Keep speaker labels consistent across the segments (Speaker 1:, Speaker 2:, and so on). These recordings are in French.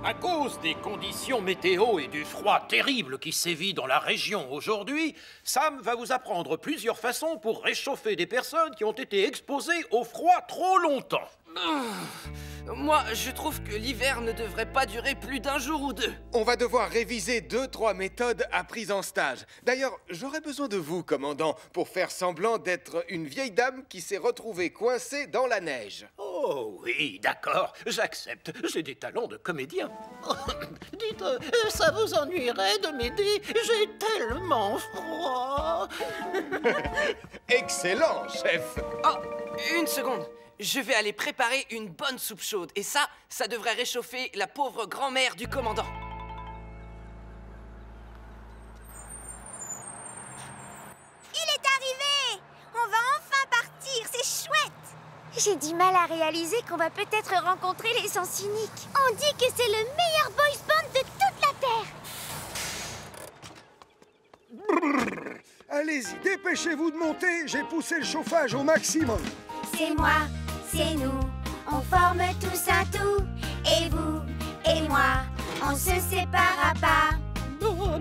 Speaker 1: À cause des conditions météo et du froid terrible qui sévit dans la région aujourd'hui, Sam va vous apprendre plusieurs façons pour réchauffer des personnes qui ont été exposées au froid trop longtemps.
Speaker 2: Moi, je trouve que l'hiver ne devrait pas durer plus d'un jour ou deux.
Speaker 3: On va devoir réviser 2-3 méthodes apprises en stage. D'ailleurs, j'aurais besoin de vous, commandant, pour faire semblant d'être une vieille dame qui s'est retrouvée coincée dans la neige.
Speaker 1: Oh oui, d'accord, j'accepte. J'ai des talents de comédien. Dites, ça vous ennuierait de m'aider? J'ai tellement froid.
Speaker 3: Excellent, chef.
Speaker 2: Oh, une seconde. Je vais aller préparer une bonne soupe chaude. Et ça devrait réchauffer la pauvre grand-mère du commandant.
Speaker 4: Il est arrivé! On va enfin partir, c'est chouette!
Speaker 5: J'ai du mal à réaliser qu'on va peut-être rencontrer les Sens Uniques.
Speaker 4: On dit que c'est le meilleur boys band de toute la Terre!
Speaker 6: Allez-y, dépêchez-vous de monter, j'ai poussé le chauffage au maximum.
Speaker 5: C'est moi, c'est nous, on forme tous un tout. Et vous, et moi, on se séparera pas.
Speaker 1: Oh,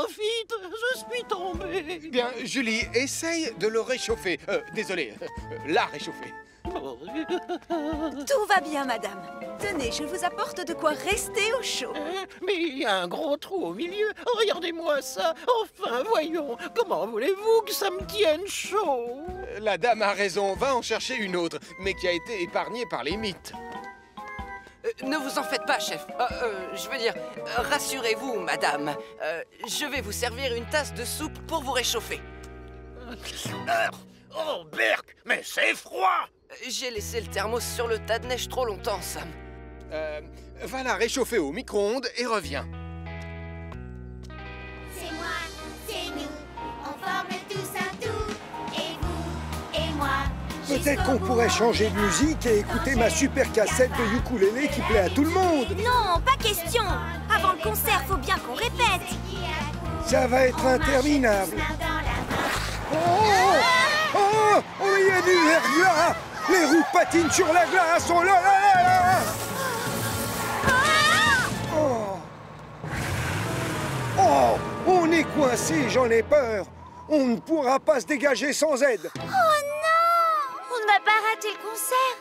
Speaker 1: vite, je suis tombée.
Speaker 3: Bien, Julie, essaye de le réchauffer. Désolé, la réchauffer.
Speaker 7: Tout va bien, madame. Tenez, je vous apporte de quoi rester au chaud.
Speaker 1: Mais il y a un gros trou au milieu. Regardez-moi ça. Enfin, voyons. Comment voulez-vous que ça me tienne chaud?
Speaker 3: La dame a raison, va en chercher une autre, mais qui a été épargnée par les mythes.
Speaker 2: Ne vous en faites pas, chef. Je veux dire, rassurez-vous, madame. Je vais vous servir une tasse de soupe pour vous réchauffer.
Speaker 1: Oh, Berk, mais c'est froid!
Speaker 2: J'ai laissé le thermos sur le tas de neige trop longtemps, Sam.
Speaker 3: Va la réchauffer au micro-ondes et reviens.
Speaker 5: C'est moi, c'est nous, on forme tous un tout. Et vous, et moi.
Speaker 6: Peut-être qu'on pourrait changer de musique et écouter ma super cassette de ukulélé qui plaît à tout le monde.
Speaker 4: Non, pas question! Avant le concert, faut bien qu'on répète!
Speaker 6: Ça va être interminable. Oh, il y a du verglas. Les roues patinent sur la glace. Oh là là là là. Oh, on est coincé, j'en ai peur. On ne pourra pas se dégager sans aide.
Speaker 5: Oh non! On ne va pas rater le concert.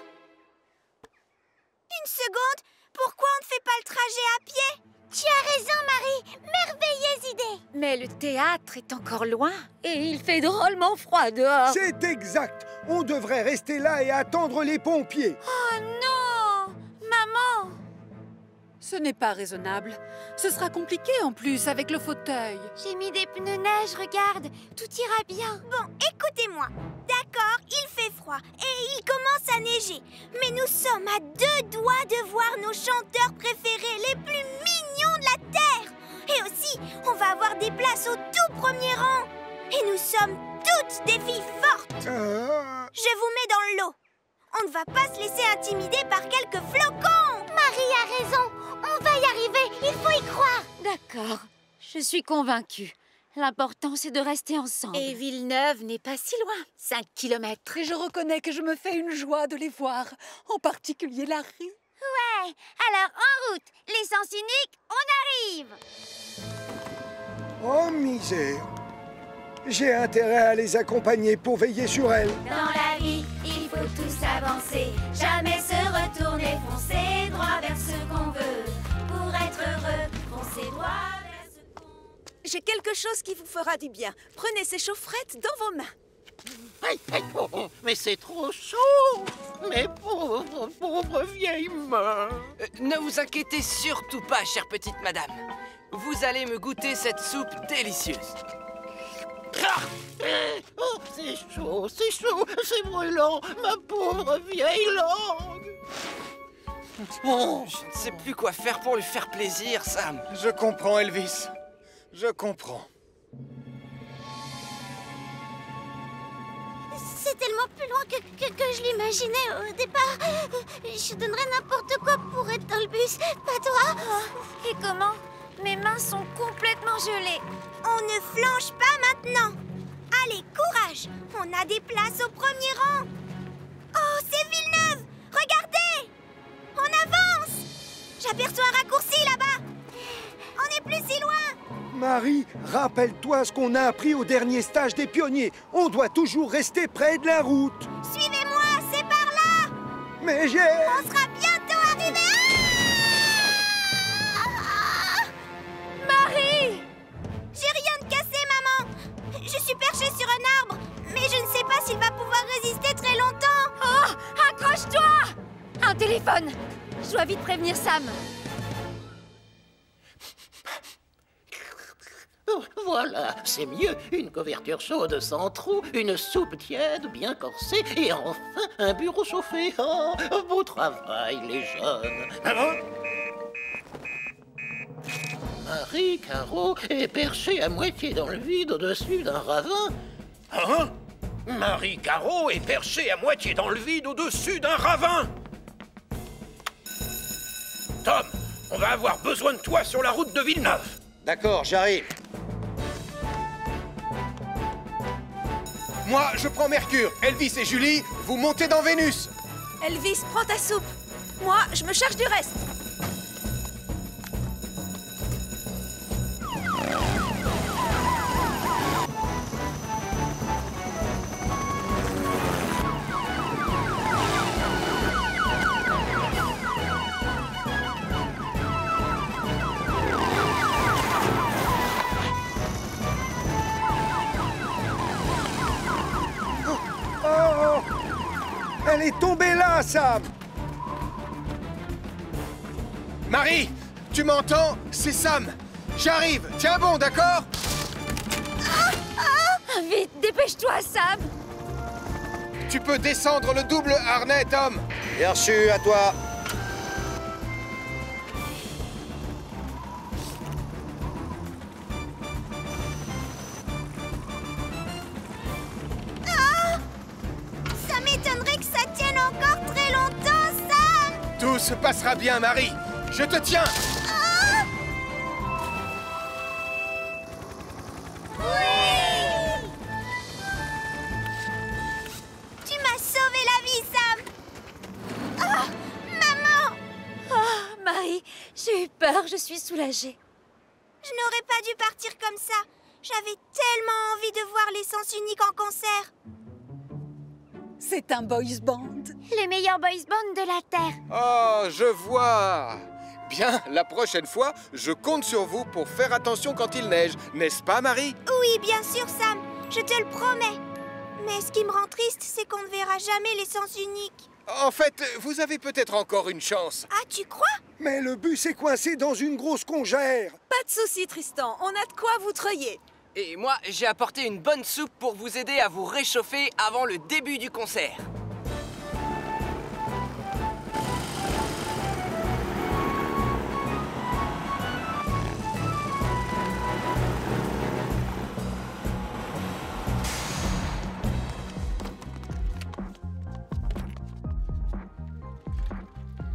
Speaker 4: Une seconde, pourquoi on ne fait pas le trajet à pied?
Speaker 5: Tu as raison, Marie. Merveilleuse idée.
Speaker 7: Mais le théâtre est encore loin et il fait drôlement froid dehors.
Speaker 6: C'est exact. On devrait rester là et attendre les pompiers.
Speaker 5: Oh non! Maman!
Speaker 7: Ce n'est pas raisonnable. Ce sera compliqué en plus avec le fauteuil.
Speaker 5: J'ai mis des pneus neige, regarde. Tout ira bien.
Speaker 4: Bon, écoutez-moi. D'accord, il fait froid et il commence à neiger. Mais nous sommes à 2 doigts de voir nos chanteurs préférés les plus mignons de la Terre. Et aussi, on va avoir des places au tout premier rang. Et nous sommes toutes des filles fortes. Je vous mets dans l'eau. On ne va pas se laisser intimider par quelques flocons.
Speaker 5: Marie a raison. On va y arriver. Il faut y croire.
Speaker 7: D'accord, je suis convaincue. L'important, c'est de rester ensemble. Et Villeneuve n'est pas si loin, 5 kilomètres. Et je reconnais que je me fais une joie de les voir, en particulier Larry.
Speaker 5: Ouais, alors en route. Les Sens Uniques, on arrive.
Speaker 6: Oh, misère. J'ai intérêt à les accompagner pour veiller sur elles.
Speaker 5: Dans la vie, il faut tous avancer. Jamais se retourner, foncer droit vers ce qu'on veut. Pour être heureux, foncer droit vers ce qu'on veut.
Speaker 7: J'ai quelque chose qui vous fera du bien. Prenez ces chaufferettes dans vos mains.
Speaker 1: Mais c'est trop chaud! Mes pauvres vieilles mains!
Speaker 2: Ne vous inquiétez surtout pas, chère petite madame. Vous allez me goûter cette soupe délicieuse.
Speaker 1: Oh, c'est chaud, c'est brûlant, ma pauvre vieille langue!
Speaker 2: Je ne sais plus quoi faire pour lui faire plaisir, Sam.
Speaker 3: Je comprends, Elvis. Je comprends.
Speaker 4: C'est tellement plus loin que je l'imaginais au départ. Je donnerais n'importe quoi pour être dans le bus, pas toi.
Speaker 5: Et comment? Mes mains sont complètement gelées.
Speaker 4: On ne flanche pas maintenant. Allez, courage. On a des places au premier rang. Oh, c'est Villeneuve. Regardez. On avance. J'avais
Speaker 6: Marie, rappelle-toi ce qu'on a appris au dernier stage des pionniers. On doit toujours rester près de la route.
Speaker 4: Suivez-moi, c'est par là.
Speaker 6: Mais j'ai...
Speaker 4: On sera bientôt arrivés.
Speaker 7: Marie!
Speaker 4: J'ai rien de cassé, maman. Je suis perchée sur un arbre, mais je ne sais pas s'il va pouvoir résister très longtemps.
Speaker 7: Oh! Accroche-toi! Un téléphone! Je dois vite prévenir Sam.
Speaker 1: Voilà, c'est mieux. Une couverture chaude sans trou, une soupe tiède, bien corsée, et enfin un bureau chauffé. Oh, beau travail, les jeunes. Marie Caro est perchée à moitié dans le vide au-dessus d'un ravin. Hein? Marie Caro est perchée à moitié dans le vide au-dessus d'un ravin. Tom, on va avoir besoin de toi sur la route de Villeneuve.
Speaker 8: D'accord, j'arrive.
Speaker 3: Moi, je prends Mercure. Elvis et Julie, vous montez dans Vénus.
Speaker 7: Elvis, prends ta soupe. Moi, je me charge du reste.
Speaker 6: Oh! Elle est tombée là, Sam!
Speaker 3: Marie, tu m'entends? C'est Sam. J'arrive. Tiens bon, d'accord?
Speaker 7: Vite, dépêche-toi, Sam.
Speaker 3: Tu peux descendre le double harnais, Tom.
Speaker 8: Bien reçu, à toi.
Speaker 4: Ça m'étonnerait que ça tienne encore très longtemps, Sam.
Speaker 3: Tout se passera bien, Marie. Je te tiens.
Speaker 4: Oui! Tu m'as sauvé la vie, Sam. Oh, maman!
Speaker 7: Oh, Marie, j'ai eu peur, je suis soulagée.
Speaker 4: Je n'aurais pas dû partir comme ça. J'avais tellement envie de voir les Sens Uniques en concert.
Speaker 9: C'est un boys band.
Speaker 7: Le meilleur boys band de la Terre.
Speaker 3: Oh, je vois. Bien, la prochaine fois, je compte sur vous pour faire attention quand il neige. N'est-ce pas, Marie?
Speaker 4: Oui, bien sûr, Sam. Je te le promets. Mais ce qui me rend triste, c'est qu'on ne verra jamais les Sens Uniques.
Speaker 3: En fait, vous avez peut-être encore une chance.
Speaker 4: Ah, tu crois?
Speaker 6: Mais le bus est coincé dans une grosse congère.
Speaker 9: Pas de souci, Tristan. On a de quoi vous treuiller.
Speaker 2: Et moi, j'ai apporté une bonne soupe pour vous aider à vous réchauffer avant le début du concert.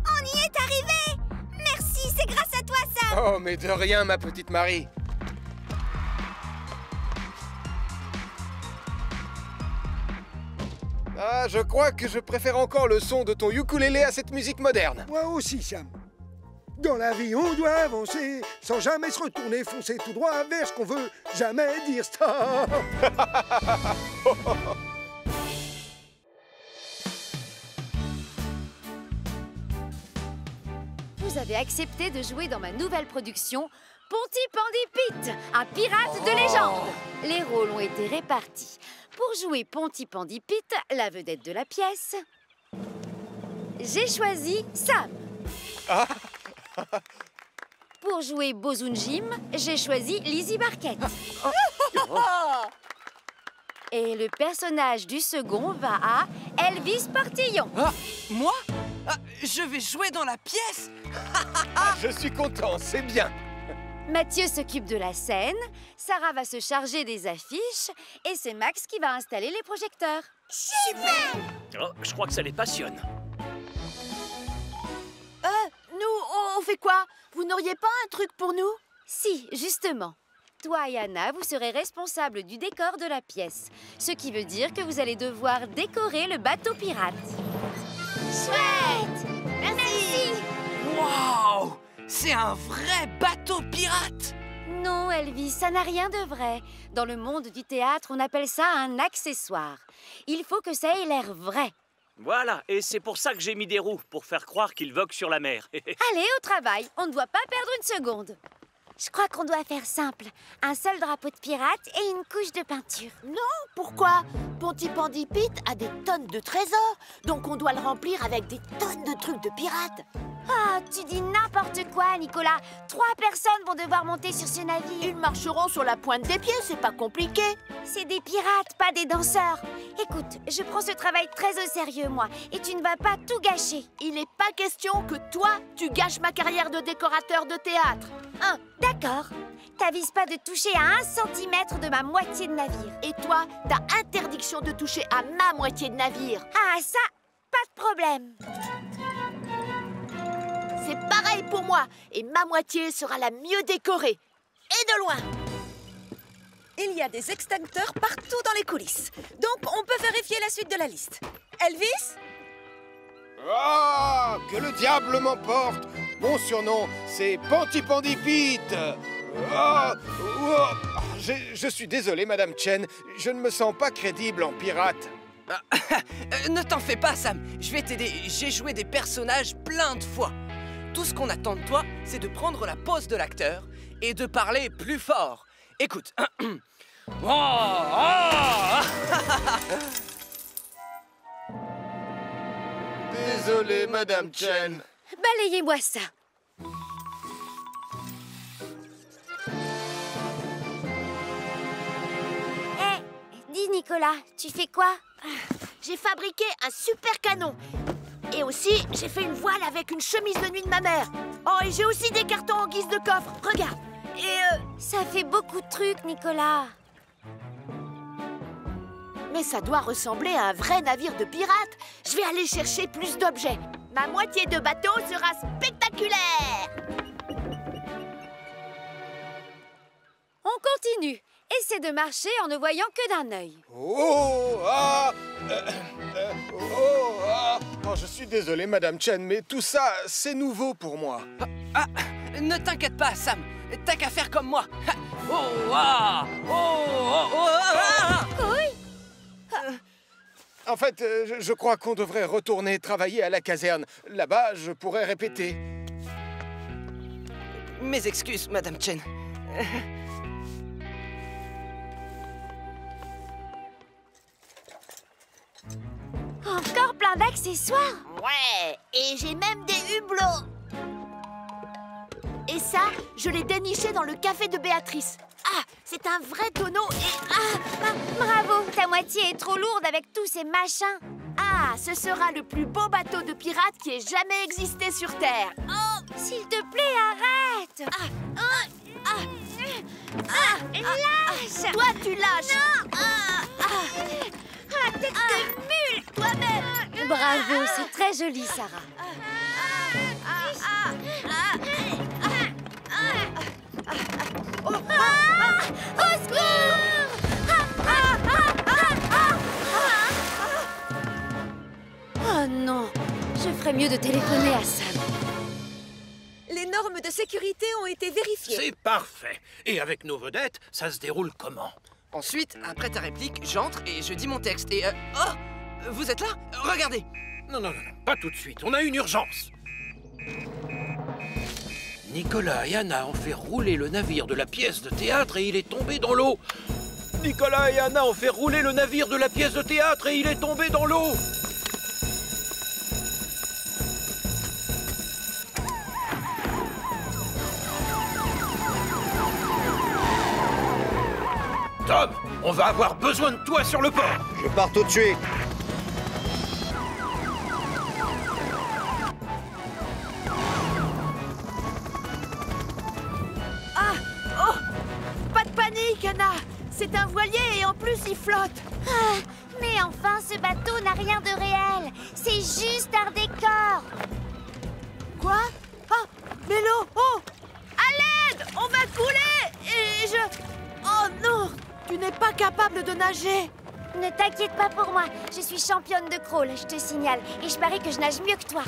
Speaker 4: On y est arrivé! Merci, c'est grâce à toi, Sam.
Speaker 3: Oh, mais de rien, ma petite Marie. Ah, je crois que je préfère encore le son de ton ukulélé à cette musique moderne.
Speaker 6: Moi aussi, Sam. Dans la vie, on doit avancer, sans jamais se retourner, foncer tout droit vers ce qu'on veut, jamais dire stop.
Speaker 7: Vous avez accepté de jouer dans ma nouvelle production Pontypandy Pete, un pirate de légende. Les rôles ont été répartis. Pour jouer Pontypandy Pete, la vedette de la pièce, j'ai choisi Sam. Pour jouer Bozoun Jim, j'ai choisi Lizzie Barquette. Et le personnage du second va à Elvis Portillon.
Speaker 2: Ah, moi? Ah, je vais jouer dans la pièce?
Speaker 3: Je suis content, c'est bien.
Speaker 7: Mathieu s'occupe de la scène, Sarah va se charger des affiches et c'est Max qui va installer les projecteurs.
Speaker 4: Super!
Speaker 10: Oh, je crois que ça les passionne.
Speaker 7: Nous, on fait quoi? Vous n'auriez pas un truc pour nous? Si, justement. Toi et Anna, vous serez responsables du décor de la pièce. Ce qui veut dire que vous allez devoir décorer le bateau pirate.
Speaker 4: Chouette! Merci!
Speaker 2: Waouh! C'est un vrai bateau pirate!
Speaker 7: non, Elvis, ça n'a rien de vrai. Dans le monde du théâtre, on appelle ça un accessoire. Il faut que ça ait l'air vrai.
Speaker 10: Voilà, et c'est pour ça que j'ai mis des roues, pour faire croire qu'il vogue sur la mer.
Speaker 7: Allez, au travail, on ne doit pas perdre une seconde. Je crois qu'on doit faire simple. Un seul drapeau de pirate et une couche de peinture.
Speaker 11: Non, pourquoi? Pontypandy Pit a des tonnes de trésors, donc on doit le remplir avec des tonnes de trucs de pirates.
Speaker 7: Ah, tu dis n'importe quoi, Nicolas. 3 personnes vont devoir monter sur ce navire.
Speaker 11: Ils marcheront sur la pointe des pieds, c'est pas compliqué.
Speaker 7: C'est des pirates, pas des danseurs. Écoute, je prends ce travail très au sérieux, moi, et tu ne vas pas tout gâcher.
Speaker 11: Il n'est pas question que toi, tu gâches ma carrière de décorateur de théâtre.
Speaker 7: D'accord. T'avises pas de toucher à 1 centimètre de ma moitié de navire.
Speaker 11: Et toi, t'as interdiction de toucher à ma moitié de navire.
Speaker 7: Ah, ça, pas de problème.
Speaker 11: C'est pareil pour moi, et ma moitié sera la mieux décorée. Et de loin.
Speaker 9: Il y a des extincteurs partout dans les coulisses. Donc, on peut vérifier la suite de la liste. Elvis?
Speaker 3: Ah, que le diable m'emporte! Mon surnom, c'est Pontypandy Pit. Je suis désolé, Madame Chen. Je ne me sens pas crédible en pirate.
Speaker 2: Ne t'en fais pas, Sam. Je vais t'aider. J'ai joué des personnages plein de fois. Tout ce qu'on attend de toi, c'est de prendre la pose de l'acteur et de parler plus fort. Écoute.
Speaker 3: Désolé, Madame Chen.
Speaker 7: Balayez-moi ça. Dis, Nicolas, tu fais quoi?
Speaker 11: J'ai fabriqué un super canon. Et aussi, j'ai fait une voile avec une chemise de nuit de ma mère. Oh, et j'ai aussi des cartons en guise de coffre. Regarde. Et
Speaker 7: ça fait beaucoup de trucs, Nicolas.
Speaker 11: Mais ça doit ressembler à un vrai navire de pirates. Je vais aller chercher plus d'objets. Ma moitié de bateau sera spectaculaire.
Speaker 7: On continue. Essaie de marcher en ne voyant que d'un œil.
Speaker 3: Oh, je suis désolé, Madame Chen, mais tout ça, c'est nouveau pour moi.
Speaker 2: Ne t'inquiète pas, Sam. T'as qu'à faire comme moi.
Speaker 3: En fait, je crois qu'on devrait retourner travailler à la caserne. Là-bas, je pourrais répéter.
Speaker 2: Mes excuses, Madame Chen.
Speaker 7: Encore plein d'accessoires.
Speaker 11: Ouais, et j'ai même des hublots. Et ça, je l'ai déniché dans le café de Béatrice. Ah, c'est un vrai tonneau et...
Speaker 7: Bravo, ta moitié est trop lourde avec tous ces machins.
Speaker 11: Ah, ce sera le plus beau bateau de pirate qui ait jamais existé sur Terre.
Speaker 7: Oh, s'il te plaît, arrête. Lâche.
Speaker 11: Toi, tu lâches.
Speaker 7: Tête de mule, toi-même. Bravo, c'est très joli, Sarah. Au secours! Oh non, je ferais mieux de téléphoner à Sam.
Speaker 9: Les normes de sécurité ont été vérifiées.
Speaker 1: C'est parfait. Et avec nos vedettes, ça se déroule comment?
Speaker 2: Ensuite, après ta réplique, j'entre et je dis mon texte. Et oh, vous êtes là? Regardez.
Speaker 1: Non, pas tout de suite. On a une urgence. Nicolas et Anna ont fait rouler le navire de la pièce de théâtre et il est tombé dans l'eau. Nicolas et Anna ont fait rouler le navire de la pièce de théâtre et il est tombé dans l'eau. Tom, on va avoir besoin de toi sur le port.
Speaker 8: Je pars tout de suite.
Speaker 11: Pas de panique, Anna. C'est un voilier et en plus, il flotte.
Speaker 7: Mais enfin, ce bateau n'a rien de réel. C'est juste un décor.
Speaker 11: Quoi? Mais l'eau! Oh! À l'aide! On va couler! Et je... Oh non! Tu n'es pas capable de nager!
Speaker 7: Ne t'inquiète pas pour moi. Je suis championne de crawl, je te signale. Et je parie que je nage mieux que toi.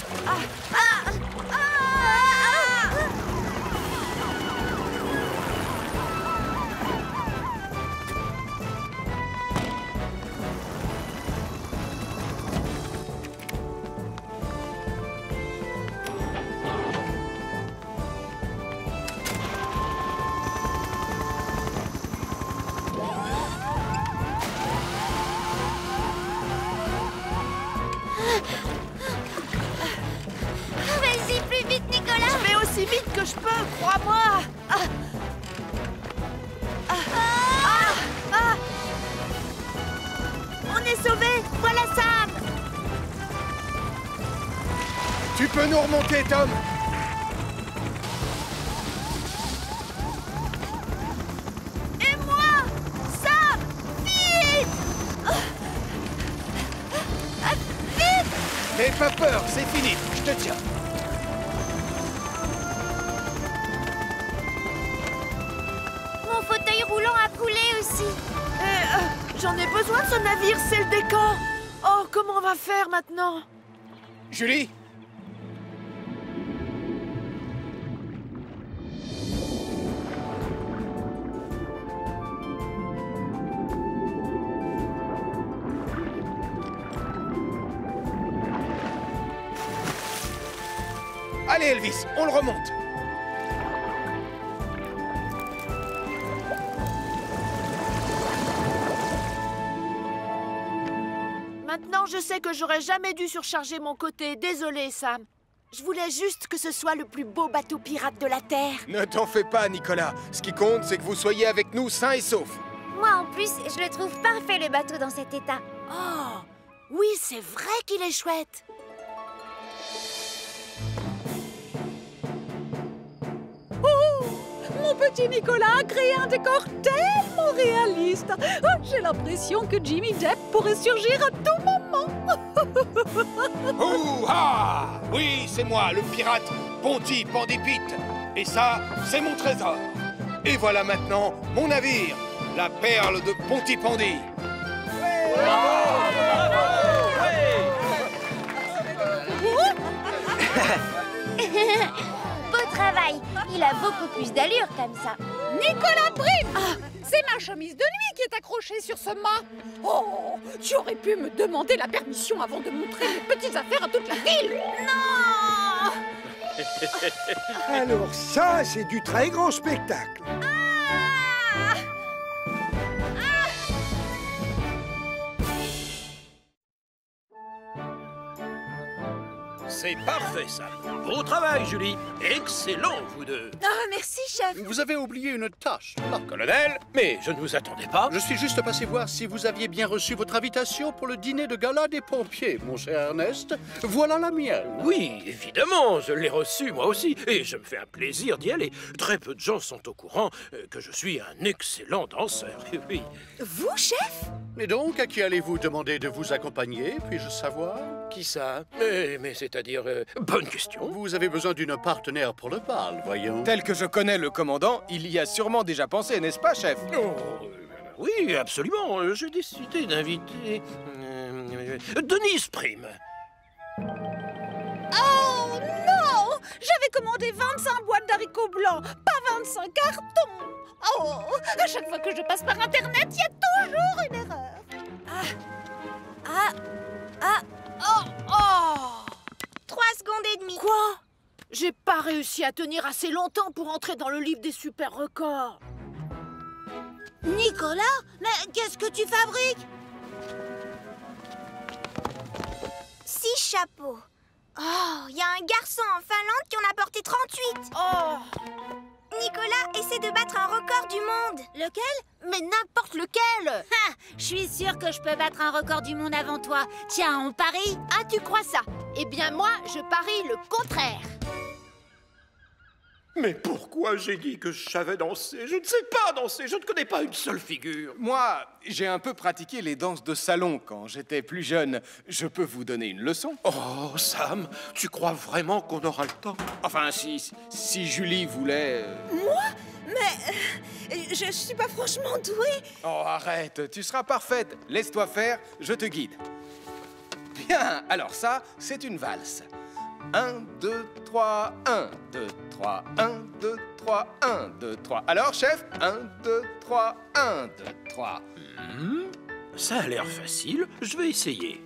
Speaker 4: Vas-y, plus vite, Nicolas.
Speaker 11: Je vais aussi vite que je peux, crois-moi. On est sauvés. Voilà Sam.
Speaker 3: Tu peux nous remonter, Tom?
Speaker 11: Et moi, Sam, vite. Vite.
Speaker 3: N'aie pas peur, c'est fini. Je te tiens.
Speaker 4: Mon fauteuil roulant a coulé aussi.
Speaker 11: J'en ai besoin de ce navire, c'est le décor. Oh, comment on va faire maintenant?
Speaker 3: Julie? Allez, Elvis, on le remonte.
Speaker 11: Maintenant, je sais que j'aurais jamais dû surcharger mon côté. Désolé, Sam. Je voulais juste que ce soit le plus beau bateau pirate de la Terre.
Speaker 3: Ne t'en fais pas, Nicolas. Ce qui compte, c'est que vous soyez avec nous sains et saufs.
Speaker 4: Moi, en plus, je le trouve parfait, le bateau, dans cet état.
Speaker 11: Oh, oui, c'est vrai qu'il est chouette.
Speaker 12: Oh, mon petit Nicolas a créé un décor tellement réaliste. Oh, j'ai l'impression que Jimmy Depp pourrait surgir à tout moment.
Speaker 3: Ouh-ha! Oui, c'est moi, le pirate Ponty-Pandy Pit. Et ça, c'est mon trésor. Et voilà maintenant mon navire, la perle de Ponty-Pandy.
Speaker 4: Beau travail. Il a beaucoup plus d'allure comme ça.
Speaker 12: Nicolas Brim! C'est ma chemise de nuit qui est accrochée sur ce mât. Oh, tu aurais pu me demander la permission avant de montrer mes petites affaires à toute la ville.
Speaker 11: Non!
Speaker 6: Alors ça, c'est du très grand spectacle.
Speaker 1: C'est parfait, ça. Beau travail, Julie. Excellent, vous deux.
Speaker 9: Ah, merci, chef.
Speaker 13: Vous avez oublié une tâche. Ah,
Speaker 1: Colonel, mais je ne vous attendais pas.
Speaker 13: je suis juste passé voir si vous aviez bien reçu votre invitation pour le dîner de gala des pompiers, mon cher Ernest. Voilà la mienne.
Speaker 1: Oui, évidemment, je l'ai reçu moi aussi, et je me fais un plaisir d'y aller. Très peu de gens sont au courant que je suis un excellent danseur. Oui.
Speaker 9: Vous, chef?
Speaker 13: Et donc, à qui allez-vous demander de vous accompagner, puis-je savoir?
Speaker 1: Qui ça? Mais c'est-à-dire... bonne question.
Speaker 13: Vous avez besoin d'une partenaire pour le bal, voyons.
Speaker 3: Tel que je connais le commandant, il y a sûrement déjà pensé, n'est-ce pas, chef?
Speaker 1: Oh, oui, absolument. J'ai décidé d'inviter... Denise Prim.
Speaker 12: Oh non! J'avais commandé 25 boîtes d'haricots blancs, pas 25 cartons. Oh, à chaque fois que je passe par Internet, il y a toujours une erreur.
Speaker 11: Oh!
Speaker 4: 3 secondes et demie.
Speaker 11: Quoi? J'ai pas réussi à tenir assez longtemps pour entrer dans le livre des super records.
Speaker 4: Nicolas, mais qu'est-ce que tu fabriques? 6 chapeaux. Oh, il y a un garçon en Finlande qui en a porté 38.
Speaker 11: Oh!
Speaker 4: Nicolas essaie de battre un record du monde.
Speaker 11: Lequel? Mais n'importe lequel!
Speaker 14: Je suis sûre que je peux battre un record du monde avant toi. Tiens, on parie?
Speaker 11: Ah, tu crois ça? Eh bien, moi, je parie le contraire.
Speaker 1: Mais pourquoi j'ai dit que je savais danser? Je ne sais pas danser, je ne connais pas une seule figure.
Speaker 3: Moi, j'ai un peu pratiqué les danses de salon quand j'étais plus jeune. Je peux vous donner une leçon?
Speaker 1: Oh, Sam, tu crois vraiment qu'on aura le temps?
Speaker 3: Enfin, si Julie voulait...
Speaker 9: Moi? Mais je suis pas franchement douée.
Speaker 3: Oh, arrête, tu seras parfaite. Laisse-toi faire, je te guide. Bien, alors ça, c'est une valse. 1, 2, 3, 1, 2, 3, 1, 2, 3, 1, 2, 3. Alors, chef, 1, 2, 3, 1, 2, 3.
Speaker 1: Ça a l'air facile, je vais essayer.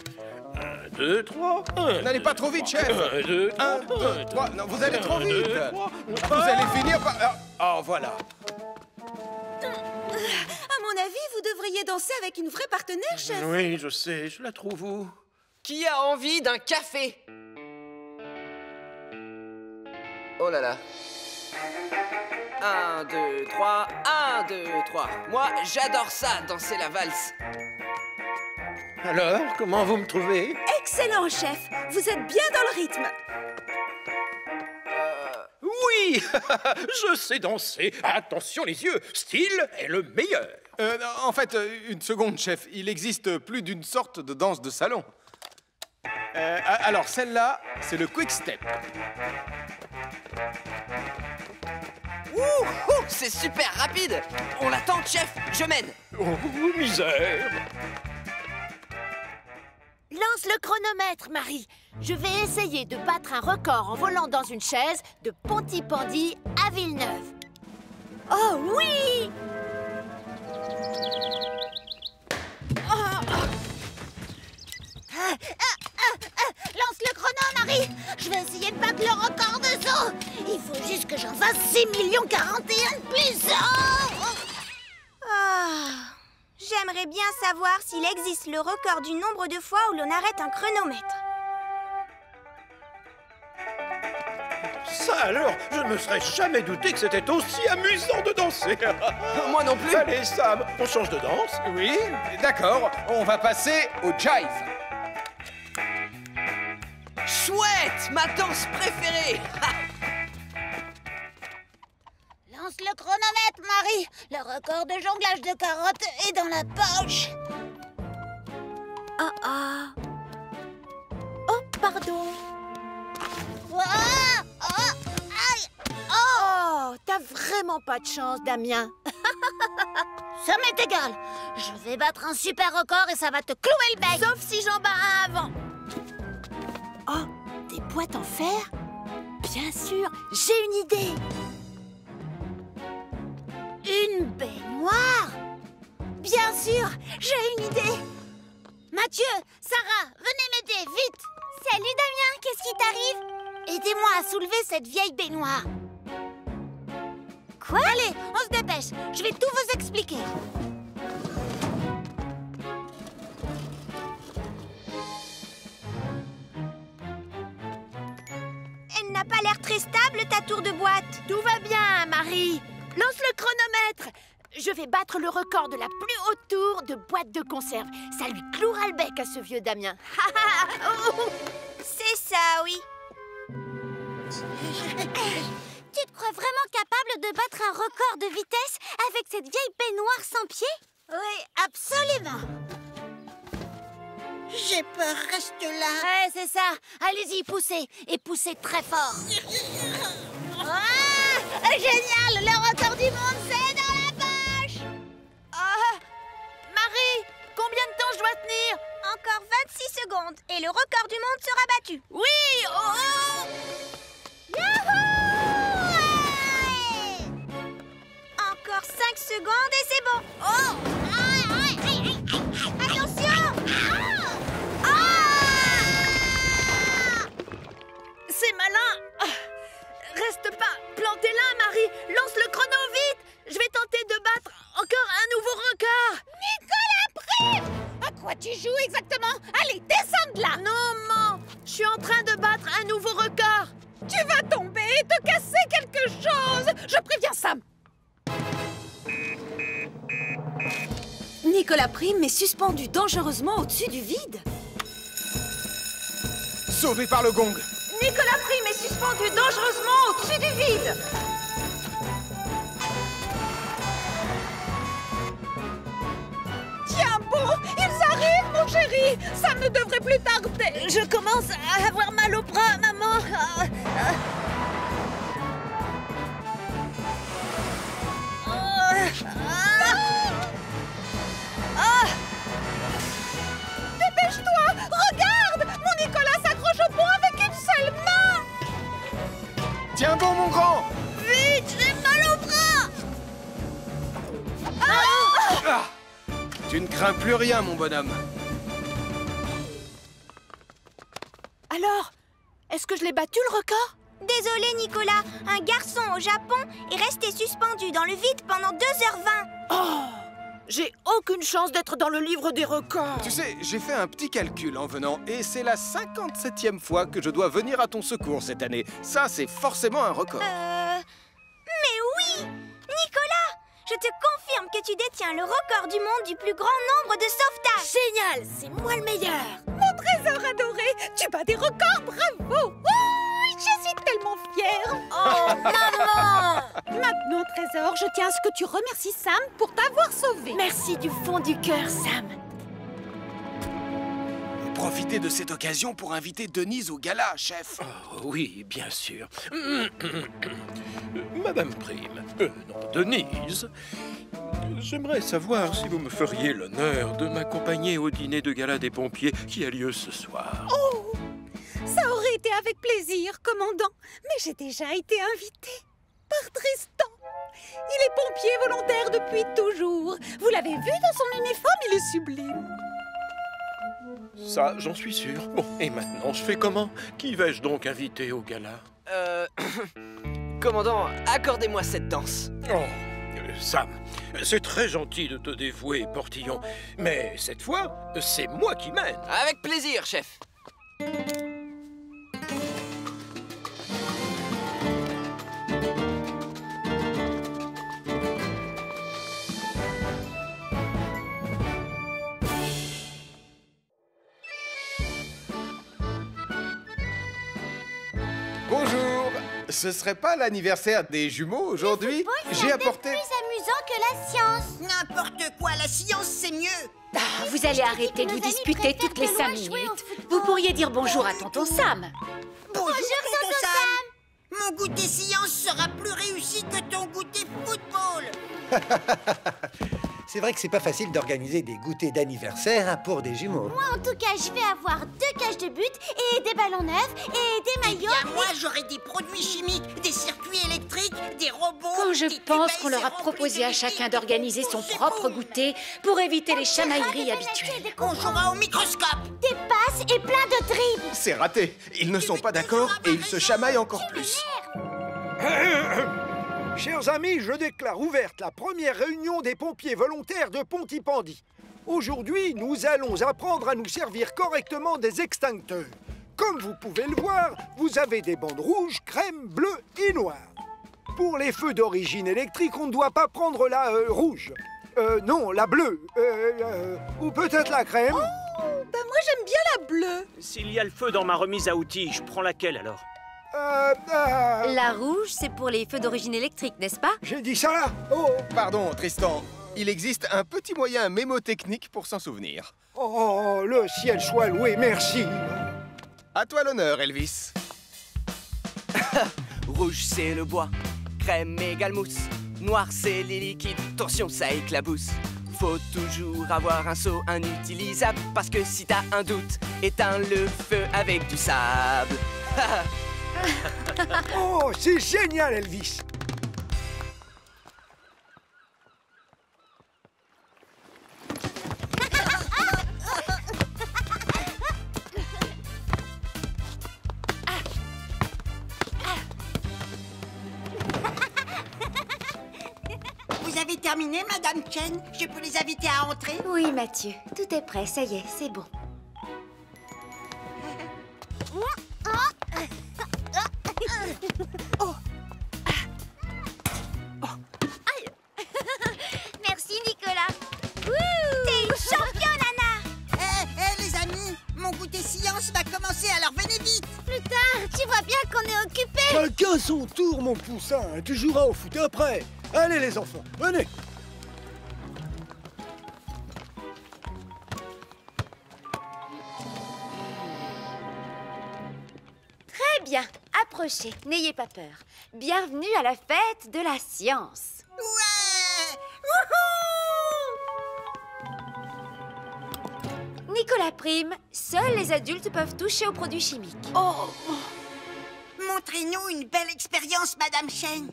Speaker 1: 1, 2, 3, 1.
Speaker 3: N'allez pas trop vite, chef.
Speaker 1: 1, 2, 3,
Speaker 3: 1, 2, 3. Non, vous allez trop
Speaker 1: 1,
Speaker 3: vite.
Speaker 1: 2, 3.
Speaker 3: Vous allez finir par... Oh, voilà.
Speaker 9: À mon avis, vous devriez danser avec une vraie partenaire, chef.
Speaker 1: Oui, je sais, je la trouve où?
Speaker 2: Qui a envie d'un café? Oh là là. 1, 2, 3, 1, 2, 3. Moi, j'adore ça, danser la valse.
Speaker 1: Alors, comment vous me trouvez?
Speaker 9: Excellent, chef. Vous êtes bien dans le rythme.
Speaker 1: Oui, je sais danser. Attention les yeux, style est le meilleur.
Speaker 3: En fait, une seconde, chef. Il existe plus d'une sorte de danse de salon. Alors, celle-là, c'est le quick step.
Speaker 2: Ouh, c'est super rapide. On l'attend, chef, je mène.
Speaker 1: Oh, misère.
Speaker 11: Lance le chronomètre, Marie. Je vais essayer de battre un record en volant dans une chaise de Pontypandy à Villeneuve.
Speaker 9: Oh oui!
Speaker 14: Lance le chrono, Marie. Je vais essayer de battre le record de saut. Il faut juste que j'en fasse 6 41 de plus.
Speaker 4: J'aimerais bien savoir s'il existe le record du nombre de fois où l'on arrête un chronomètre.
Speaker 1: Ça alors, je ne me serais jamais douté que c'était aussi amusant de danser.
Speaker 2: Moi non plus.
Speaker 1: Allez Sam, on change de danse.
Speaker 3: Oui, d'accord. On va passer au jive.
Speaker 2: Chouette, ma danse préférée.
Speaker 14: Lance le chronomètre, Marie. Le record de jonglage de carottes est dans la poche.
Speaker 9: Oh, pardon.
Speaker 14: Aïe.
Speaker 11: Oh, t'as vraiment pas de chance, Damien.
Speaker 14: Ça m'est égal. Je vais battre un super record et ça va te clouer le bec.
Speaker 11: Sauf si j'en bats un avant.
Speaker 9: Oh, des boîtes en fer? Bien sûr, j'ai une idée.
Speaker 14: Une baignoire? Bien sûr, j'ai une idée. Mathieu, Sarah, venez m'aider, vite.
Speaker 4: Salut Damien, qu'est-ce qui t'arrive?
Speaker 14: Aidez-moi à soulever cette vieille baignoire.
Speaker 4: Quoi?
Speaker 14: Allez, on se dépêche. Je vais tout vous expliquer.
Speaker 4: Elle n'a pas l'air très stable, ta tour de boîte.
Speaker 11: Tout va bien, Marie. Lance le chronomètre. Je vais battre le record de la plus haute tour de boîte de conserve. Ça lui clouera le bec à ce vieux Damien.
Speaker 4: C'est ça, oui.
Speaker 14: Tu te crois vraiment capable de battre un record de vitesse avec cette vieille baignoire sans pied? Oui, absolument. J'ai peur, reste là. Ouais, c'est ça. Allez-y, poussez. Et poussez très fort. Ah, génial! Le record du monde, c'est dans la poche!
Speaker 11: Marie, combien de temps je dois tenir?
Speaker 4: Encore 26 secondes et le record du monde sera battu.
Speaker 11: Oui!
Speaker 4: Encore 5 secondes et c'est bon. Attention!
Speaker 11: C'est malin! Reste pas planté là, Marie! Lance le chrono vite! Je vais tenter de battre encore un nouveau record!
Speaker 14: Nicolas Prime! À quoi tu joues exactement? Allez, descends de là!
Speaker 11: Non, maman! Je suis en train de battre un nouveau record!
Speaker 12: Tu vas tomber et te casser quelque chose! Je préviens Sam!
Speaker 9: Nicolas Prime est suspendu dangereusement au-dessus du vide.
Speaker 3: Sauvé par le gong.
Speaker 11: Nicolas Prime est suspendu dangereusement au-dessus du vide!
Speaker 12: Tiens bon, ils arrivent, mon chéri! Ça ne devrait plus tarder!
Speaker 9: Je commence à avoir mal au bras, maman.
Speaker 12: Dépêche-toi! Regarde! Mon Nicolas s'accroche au pont avec une seule main!
Speaker 3: Tiens bon, mon grand.
Speaker 14: Vite, j'ai mal au bras!
Speaker 3: Ah, tu ne crains plus rien, mon bonhomme.
Speaker 11: Alors, est-ce que je l'ai battu le record?
Speaker 4: Désolé Nicolas, un garçon au Japon est resté suspendu dans le vide pendant 2h20.
Speaker 11: Oh! J'ai aucune chance d'être dans le livre des records.
Speaker 3: Tu sais, j'ai fait un petit calcul en venant et c'est la 57e fois que je dois venir à ton secours cette année. Ça, c'est forcément un record.
Speaker 4: Mais oui! Nicolas! Je te confirme que tu détiens le record du monde du plus grand nombre de sauvetages.
Speaker 11: Génial! C'est moi le meilleur.
Speaker 12: Mon trésor adoré, tu bats des records, bravo! Oh, je suis tellement fière.
Speaker 11: Oh, maman!
Speaker 12: Maintenant, trésor, je tiens à ce que tu remercies Sam pour t'avoir sauvé.
Speaker 11: Merci du fond du cœur, Sam.
Speaker 3: Profitez de cette occasion pour inviter Denise au gala, chef.
Speaker 1: Oh, oui, bien sûr. Madame Prime, non, Denise, j'aimerais savoir si vous me feriez l'honneur de m'accompagner au dîner de gala des pompiers qui a lieu ce soir.
Speaker 12: Oh, ça aurait été avec plaisir, commandant. Mais j'ai déjà été invitée par Tristan. Il est pompier volontaire depuis toujours. Vous l'avez vu dans son uniforme, il est sublime.
Speaker 1: Ça, j'en suis sûr. Bon, et maintenant, je fais comment? Qui vais-je donc inviter au gala?
Speaker 2: Commandant, accordez-moi cette danse.
Speaker 1: Oh, Sam, c'est très gentil de te dévouer, Portillon. Mais cette fois, c'est moi qui mène.
Speaker 2: Avec plaisir, chef.
Speaker 3: Bonjour. Ce serait pas l'anniversaire des jumeaux aujourd'hui? J'ai apporté...
Speaker 14: plus amusant que la science. N'importe quoi, la science, c'est mieux.
Speaker 7: Ah, vous allez arrêter de vous disputer toutes les 5 minutes. Vous pourriez dire bonjour à tonton Sam.
Speaker 14: Bonjour, tonton Sam. Mon goûter science sera plus réussi que ton goûter football.
Speaker 6: C'est vrai que c'est pas facile d'organiser des goûters d'anniversaire pour des jumeaux.
Speaker 14: Moi, en tout cas, je vais avoir 2 cages de but et des ballons neufs et des maillots. Et moi, j'aurai des produits chimiques, des circuits électriques, des robots.
Speaker 7: Quand je pense qu'on leur a proposé à chacun d'organiser son propre goûter pour éviter les chamailleries habituelles.
Speaker 14: On jouera au microscope. Des passes et plein de dribbles.
Speaker 3: C'est raté. Ils ne sont pas d'accord et ils se chamaillent encore plus.
Speaker 6: Chers amis, je déclare ouverte la première réunion des pompiers volontaires de Pontypandy. Aujourd'hui, nous allons apprendre à nous servir correctement des extincteurs. Comme vous pouvez le voir, vous avez des bandes rouges, crème, bleues et noires. Pour les feux d'origine électrique, on ne doit pas prendre la rouge. Non, la bleue. Ou peut-être la crème.
Speaker 11: Oh, ben moi j'aime bien la bleue.
Speaker 10: S'il y a le feu dans ma remise à outils, je prends laquelle alors?
Speaker 7: La rouge, c'est pour les feux d'origine électrique, n'est-ce pas?
Speaker 6: J'ai dit ça? Oh!
Speaker 3: Pardon, Tristan. Il existe un petit moyen mémotechnique pour s'en souvenir.
Speaker 6: Oh, le ciel soit loué, merci.
Speaker 3: À toi l'honneur, Elvis.
Speaker 2: Rouge, c'est le bois. Crème égale mousse. Noir, c'est les liquides. Attention, ça éclabousse. Faut toujours avoir un seau inutilisable, parce que si t'as un doute, éteins le feu avec du sable.
Speaker 6: Oh, c'est génial, Elvis.
Speaker 14: Vous avez terminé, Madame Chen? Je peux les inviter à entrer?
Speaker 7: Oui, Mathieu, tout est prêt, ça y est, c'est bon.
Speaker 14: Merci, Nicolas. T'es une championne, Anna. Hé, les amis, mon goûter science va commencer, alors venez vite. Plus tard, tu vois bien qu'on est occupés.
Speaker 6: Chacun son tour, mon poussin. Tu joueras au foot après. Allez, les enfants, venez.
Speaker 7: Très bien, approchez, n'ayez pas peur. Bienvenue à la fête de la science.
Speaker 14: Ouais! Wouhou!
Speaker 7: Nicolas Prime, seuls les adultes peuvent toucher aux produits chimiques.
Speaker 14: Oh! Montrez-nous une belle expérience, Madame Chen.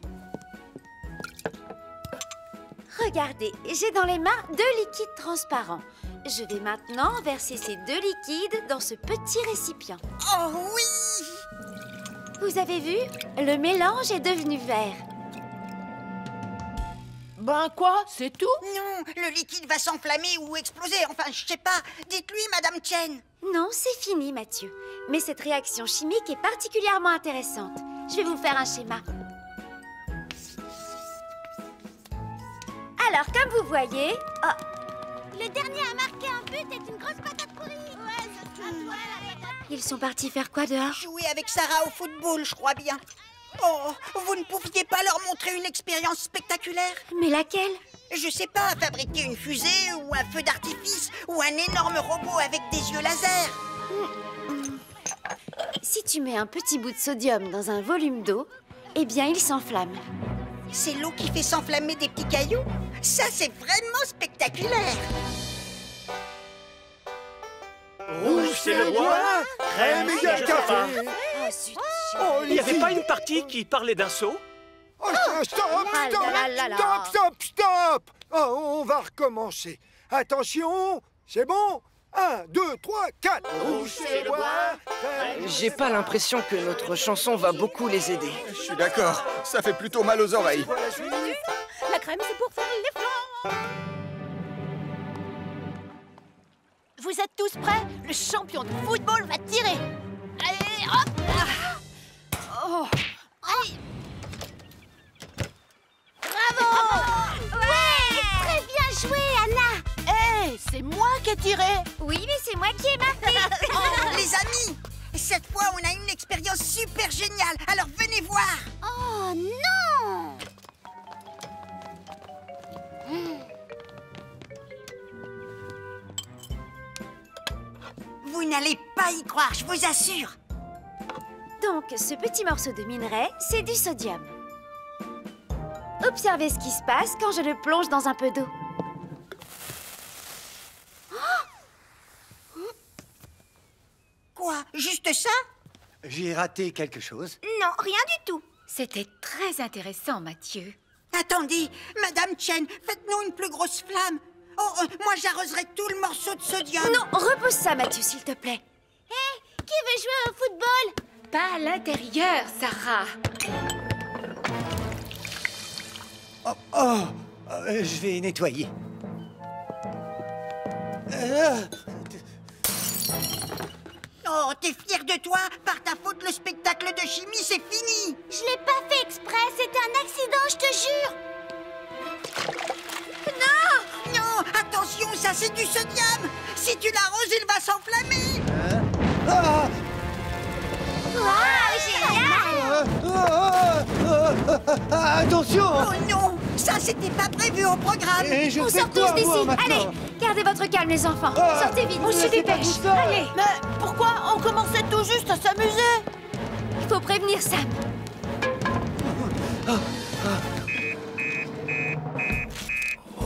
Speaker 7: Regardez, j'ai dans les mains 2 liquides transparents. Je vais maintenant verser ces 2 liquides dans ce petit récipient.
Speaker 14: Oh oui!
Speaker 7: Vous avez vu? Le mélange est devenu vert.
Speaker 11: Ben quoi? C'est tout?
Speaker 14: Non, le liquide va s'enflammer ou exploser. Enfin, je sais pas. Dites-lui, Madame Chen.
Speaker 7: Non, c'est fini, Mathieu. Mais cette réaction chimique est particulièrement intéressante. Je vais vous faire un schéma. Alors, comme vous voyez... Oh,
Speaker 4: le dernier à marquer un but est une grosse patate pourrie. Ouais, ce sera toi, la patate.
Speaker 7: ils sont partis faire quoi dehors?
Speaker 14: Jouer avec Sarah au football, je crois bien. Oh, vous ne pouviez pas leur montrer une expérience spectaculaire?
Speaker 7: Mais laquelle?
Speaker 14: Je sais pas, fabriquer une fusée ou un feu d'artifice ou un énorme robot avec des yeux laser.
Speaker 7: Si tu mets un petit bout de sodium dans un volume d'eau, eh bien, il s'enflamme.
Speaker 14: C'est l'eau qui fait s'enflammer des petits cailloux? Ça, c'est vraiment spectaculaire.
Speaker 10: Rouge, c'est le roi. Crème, c'est le café.
Speaker 7: Oh, zut.
Speaker 10: Il n'y avait pas une partie qui parlait d'un seau?
Speaker 6: Oh, stop! Oh, on va recommencer. Attention, c'est bon? 1, 2, 3, 4. Rouge, c'est le roi.
Speaker 2: J'ai pas l'impression que notre chanson va beaucoup les aider.
Speaker 3: Je suis d'accord, ça fait plutôt mal aux oreilles.
Speaker 12: La crème, c'est pour faire les flancs.
Speaker 11: Vous êtes tous prêts? Le champion de football va tirer. Allez, hop! Oh. Allez. Bravo!
Speaker 4: Ouais! Très bien joué, Anna!
Speaker 11: Hé, c'est moi qui ai tiré.
Speaker 4: Oui, mais c'est moi qui ai marqué.
Speaker 14: Oh, les amis, cette fois, on a une expérience super géniale. Alors, venez voir.
Speaker 4: Oh non!
Speaker 14: Vous n'allez pas y croire, je vous assure.
Speaker 7: Donc, ce petit morceau de minerai, c'est du sodium. Observez ce qui se passe quand je le plonge dans un peu d'eau.
Speaker 14: Quoi? Juste ça?
Speaker 8: J'ai raté quelque chose.
Speaker 4: Non, rien du tout.
Speaker 12: C'était très intéressant, Mathieu.
Speaker 14: Attendez, Madame Chen, faites-nous une plus grosse flamme. Oh, moi j'arroserai tout le morceau de sodium.
Speaker 7: Non, repousse ça, Mathieu, s'il te plaît.
Speaker 4: Hé, qui veut jouer au football?
Speaker 12: Pas à l'intérieur, Sarah.
Speaker 8: Je vais nettoyer.
Speaker 14: Oh, t'es fier de toi? Par ta faute, le spectacle de chimie, c'est fini.
Speaker 4: Je l'ai pas fait exprès, c'était un accident, je te jure.
Speaker 14: Non! Non, attention, ça c'est du sodium. Si tu l'arroses, il va s'enflammer.
Speaker 4: Waouh, génial!
Speaker 8: Attention!
Speaker 14: Oh non, ça c'était pas prévu au programme.
Speaker 8: Et je
Speaker 7: On
Speaker 8: fais
Speaker 7: sort
Speaker 8: quoi,
Speaker 7: tous d'ici.
Speaker 8: moi, maintenant?
Speaker 7: Allez, gardez votre calme, les enfants. Sortez vite, on se
Speaker 8: c'est pas
Speaker 7: dépêche.
Speaker 8: tout ça.
Speaker 7: Allez,
Speaker 11: Mais pourquoi on commençait tout juste à s'amuser?
Speaker 7: il faut prévenir Sam.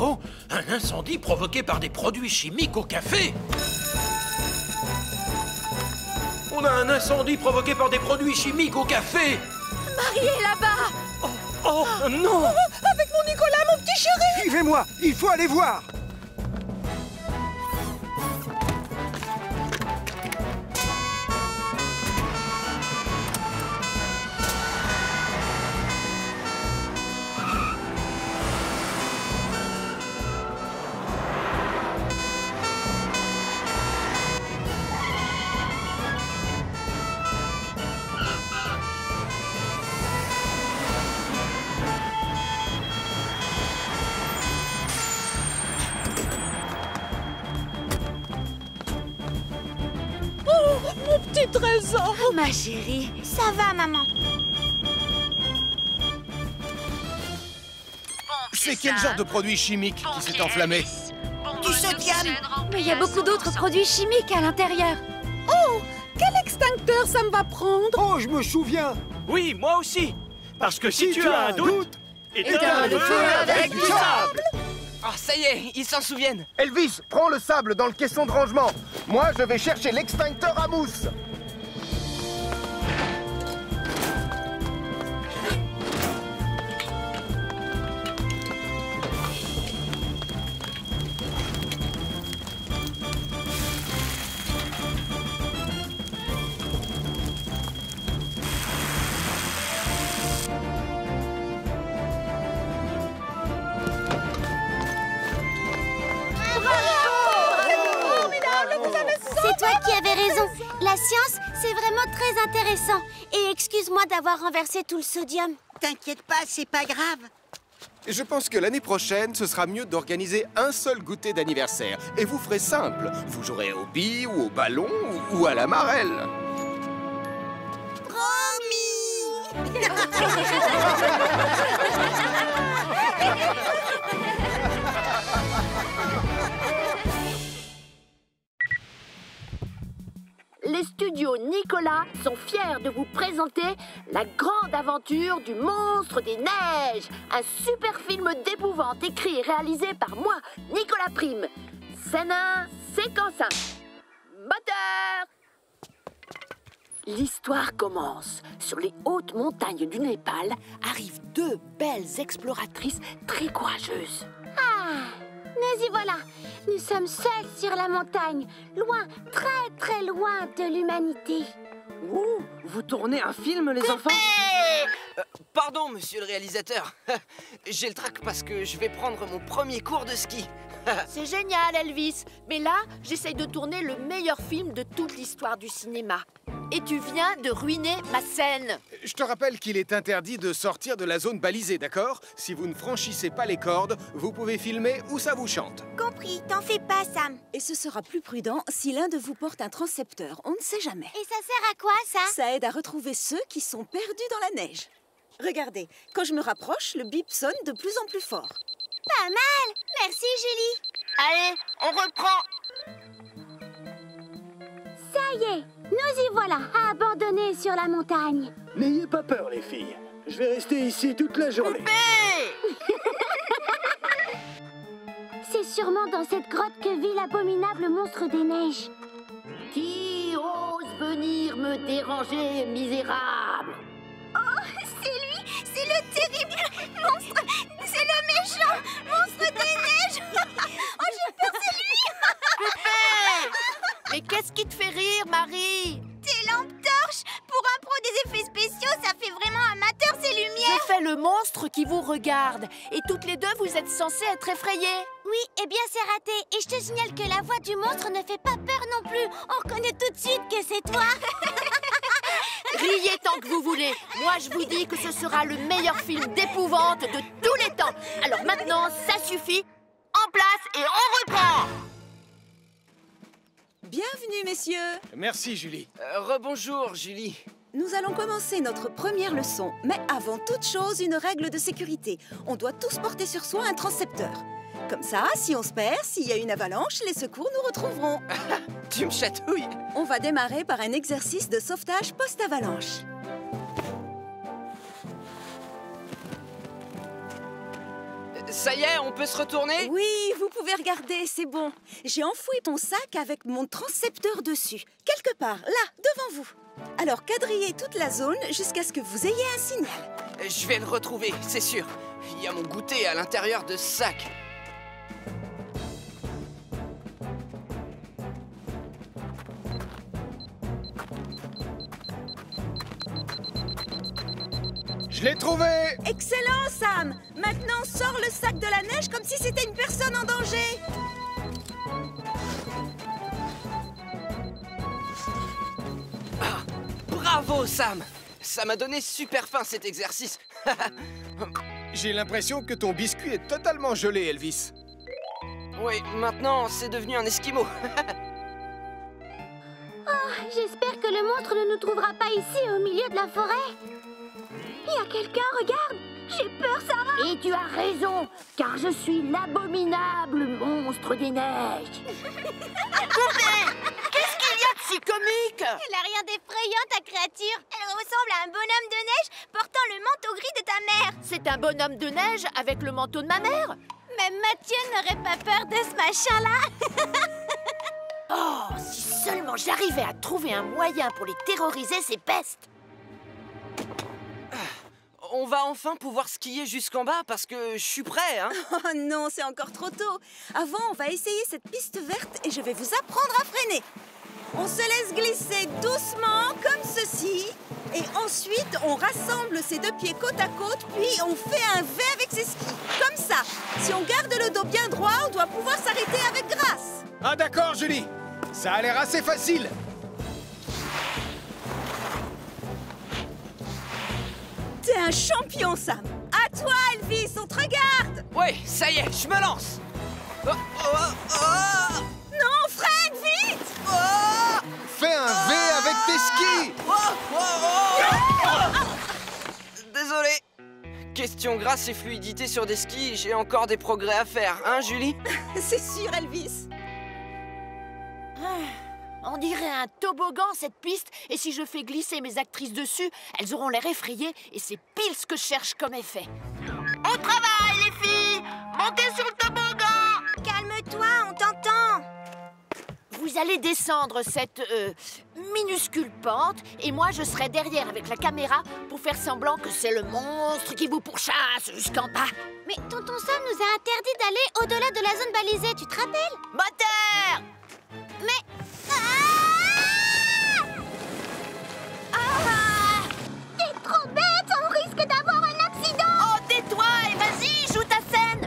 Speaker 1: Oh, un incendie provoqué par des produits chimiques au café. On a un incendie provoqué par des produits chimiques au café.
Speaker 7: Marie est là-bas.
Speaker 10: Oh, non!
Speaker 12: Avec mon Nicolas, mon petit chéri.
Speaker 6: Suivez-moi, il faut aller voir.
Speaker 12: Oh, mon petit trésor.
Speaker 7: Ma chérie.
Speaker 4: Ça va, maman.
Speaker 3: C'est quel genre de produit chimique qui s'est enflammé?
Speaker 14: Du sodium.
Speaker 7: Mais il y a beaucoup d'autres produits chimiques à l'intérieur.
Speaker 12: Oh, quel extincteur ça me va prendre?
Speaker 6: Oh, je me souviens.
Speaker 10: Oui, moi aussi. Parce que si tu as un doute, éteins
Speaker 6: éteins
Speaker 10: le feu avec du sable.
Speaker 2: Ah, ça y est, ils s'en souviennent.
Speaker 3: Elvis, prends le sable dans le caisson de rangement. Moi, je vais chercher l'extincteur à mousse.
Speaker 4: raison. La science, c'est vraiment très intéressant. Et excuse-moi d'avoir renversé tout le sodium.
Speaker 14: T'inquiète pas, c'est pas grave.
Speaker 3: Je pense que l'année prochaine, ce sera mieux d'organiser un seul goûter d'anniversaire. Et vous ferez simple. Vous jouerez aux billes ou au ballon ou à la marelle.
Speaker 14: Promis.
Speaker 11: Les studios Nicolas sont fiers de vous présenter La Grande Aventure du Monstre des Neiges, un super film d'épouvante écrit et réalisé par moi, Nicolas Prime. Scène 1, séquence 1. Moteur! L'histoire commence. Sur les hautes montagnes du Népal arrivent deux belles exploratrices très courageuses.
Speaker 4: Ah, nous y voilà. Nous sommes seuls sur la montagne, loin, très très loin de l'humanité.
Speaker 2: Ouh, vous tournez un film, les enfants? Pardon, monsieur le réalisateur. J'ai le trac parce que je vais prendre mon premier cours de ski.
Speaker 11: C'est génial, Elvis. Mais là, j'essaye de tourner le meilleur film de toute l'histoire du cinéma. Et tu viens de ruiner ma scène.
Speaker 3: Je te rappelle qu'il est interdit de sortir de la zone balisée, d'accord? Si vous ne franchissez pas les cordes, vous pouvez filmer où ça vous chante.
Speaker 4: Compris, t'en fais pas, Sam.
Speaker 9: Et ce sera plus prudent si l'un de vous porte un transcepteur. On ne sait jamais.
Speaker 4: Et ça sert à quoi, ça?
Speaker 9: Ça aide à retrouver ceux qui sont perdus dans la neige. Regardez, quand je me rapproche, le bip sonne de plus en plus fort.
Speaker 4: Pas mal. Merci, Julie.
Speaker 2: Allez, on reprend.
Speaker 4: Ça y est, nous y voilà, à abandonner sur la montagne.
Speaker 8: N'ayez pas peur, les filles. Je vais rester ici toute la journée.
Speaker 4: C'est sûrement dans cette grotte que vit l'abominable monstre des neiges.
Speaker 11: Qui ose venir me déranger, misérable?
Speaker 4: Oh, c'est lui! C'est le terrible monstre! C'est le méchant monstre des neiges! Oh, j'ai peur, c'est lui!
Speaker 11: Mais qu'est-ce qui te fait rire, Marie?
Speaker 4: Tes lampes torches! Pour un pro des effets spéciaux, ça fait vraiment amateur ces lumières!
Speaker 11: J'ai fait le monstre qui vous regarde. Et toutes les deux, vous êtes censées être effrayées.
Speaker 4: Oui, eh bien c'est raté. Et je te signale que la voix du monstre ne fait pas peur non plus. On reconnaît tout de suite que c'est toi.
Speaker 11: Riez tant que vous voulez. Moi, je vous dis que ce sera le meilleur film d'épouvante de tous les temps. Alors maintenant, ça suffit. En place et on reprend.
Speaker 9: Bienvenue, messieurs.
Speaker 3: Merci, Julie.
Speaker 2: Rebonjour, Julie.
Speaker 9: Nous allons commencer notre première leçon. Mais avant toute chose, une règle de sécurité. On doit tous porter sur soi un transcepteur. Comme ça, si on se perd, s'il y a une avalanche, les secours nous retrouveront.
Speaker 2: Tu me chatouilles.
Speaker 9: On va démarrer par un exercice de sauvetage post-avalanche.
Speaker 2: Ça y est, on peut se retourner?
Speaker 9: Oui, vous pouvez regarder, c'est bon. J'ai enfoui ton sac avec mon transcepteur dessus. Quelque part, là, devant vous. Alors, quadrillez toute la zone jusqu'à ce que vous ayez un signal.
Speaker 2: Je vais le retrouver, c'est sûr. Il y a mon goûter à l'intérieur de ce sac.
Speaker 3: Je l'ai trouvé!
Speaker 9: Excellent, Sam! Maintenant, sors le sac de la neige comme si c'était une personne en danger!
Speaker 2: Ah, bravo, Sam! Ça m'a donné super faim, cet exercice.
Speaker 3: J'ai l'impression que ton biscuit est totalement gelé, Elvis.
Speaker 2: Oui, maintenant, c'est devenu un esquimau.
Speaker 4: Oh, j'espère que le monstre ne nous trouvera pas ici, au milieu de la forêt. Il y a quelqu'un, regarde! J'ai peur, Sarah!
Speaker 11: Et tu as raison, car je suis l'abominable monstre des neiges. Qu'est-ce qu'il y a de si comique?
Speaker 4: Elle a rien d'effrayant, ta créature. Elle ressemble à un bonhomme de neige portant le manteau gris de ta mère.
Speaker 11: C'est un bonhomme de neige avec le manteau de ma mère?
Speaker 4: Même Mathieu n'aurait pas peur de ce machin-là.
Speaker 11: Oh, si seulement j'arrivais à trouver un moyen pour les terroriser, ces pestes.
Speaker 2: On va enfin pouvoir skier jusqu'en bas parce que je suis prêt, hein?
Speaker 9: Oh non, c'est encore trop tôt. Avant, on va essayer cette piste verte et je vais vous apprendre à freiner. On se laisse glisser doucement, comme ceci. Et ensuite, on rassemble ses deux pieds côte à côte, puis on fait un V avec ses skis. Comme ça. Si on garde le dos bien droit, on doit pouvoir s'arrêter avec grâce.
Speaker 3: Ah d'accord, Julie. Ça a l'air assez facile.
Speaker 9: T'es un champion, Sam. À toi, Elvis, on te regarde.
Speaker 2: Ouais, ça y est, je me lance.
Speaker 9: Non, Fred, vite.
Speaker 3: Fais un V avec tes skis.
Speaker 2: Désolé. Question grâce et fluidité sur des skis, j'ai encore des progrès à faire, hein, Julie?
Speaker 9: C'est sûr, Elvis.
Speaker 11: On dirait un toboggan, cette piste, et si je fais glisser mes actrices dessus, elles auront l'air effrayées, et c'est pile ce que je cherche comme effet.
Speaker 14: Au travail, les filles! Montez sur le toboggan!
Speaker 4: Calme-toi, on t'entend.
Speaker 11: Vous allez descendre cette minuscule pente, et moi je serai derrière avec la caméra pour faire semblant que c'est le monstre qui vous pourchasse jusqu'en bas.
Speaker 4: Mais tonton Sam nous a interdit d'aller au-delà de la zone balisée, tu te rappelles?
Speaker 11: Moteur!
Speaker 4: Mais... T'es trop bête, on risque d'avoir un accident.
Speaker 11: Oh, tais-toi et vas-y, joue ta scène.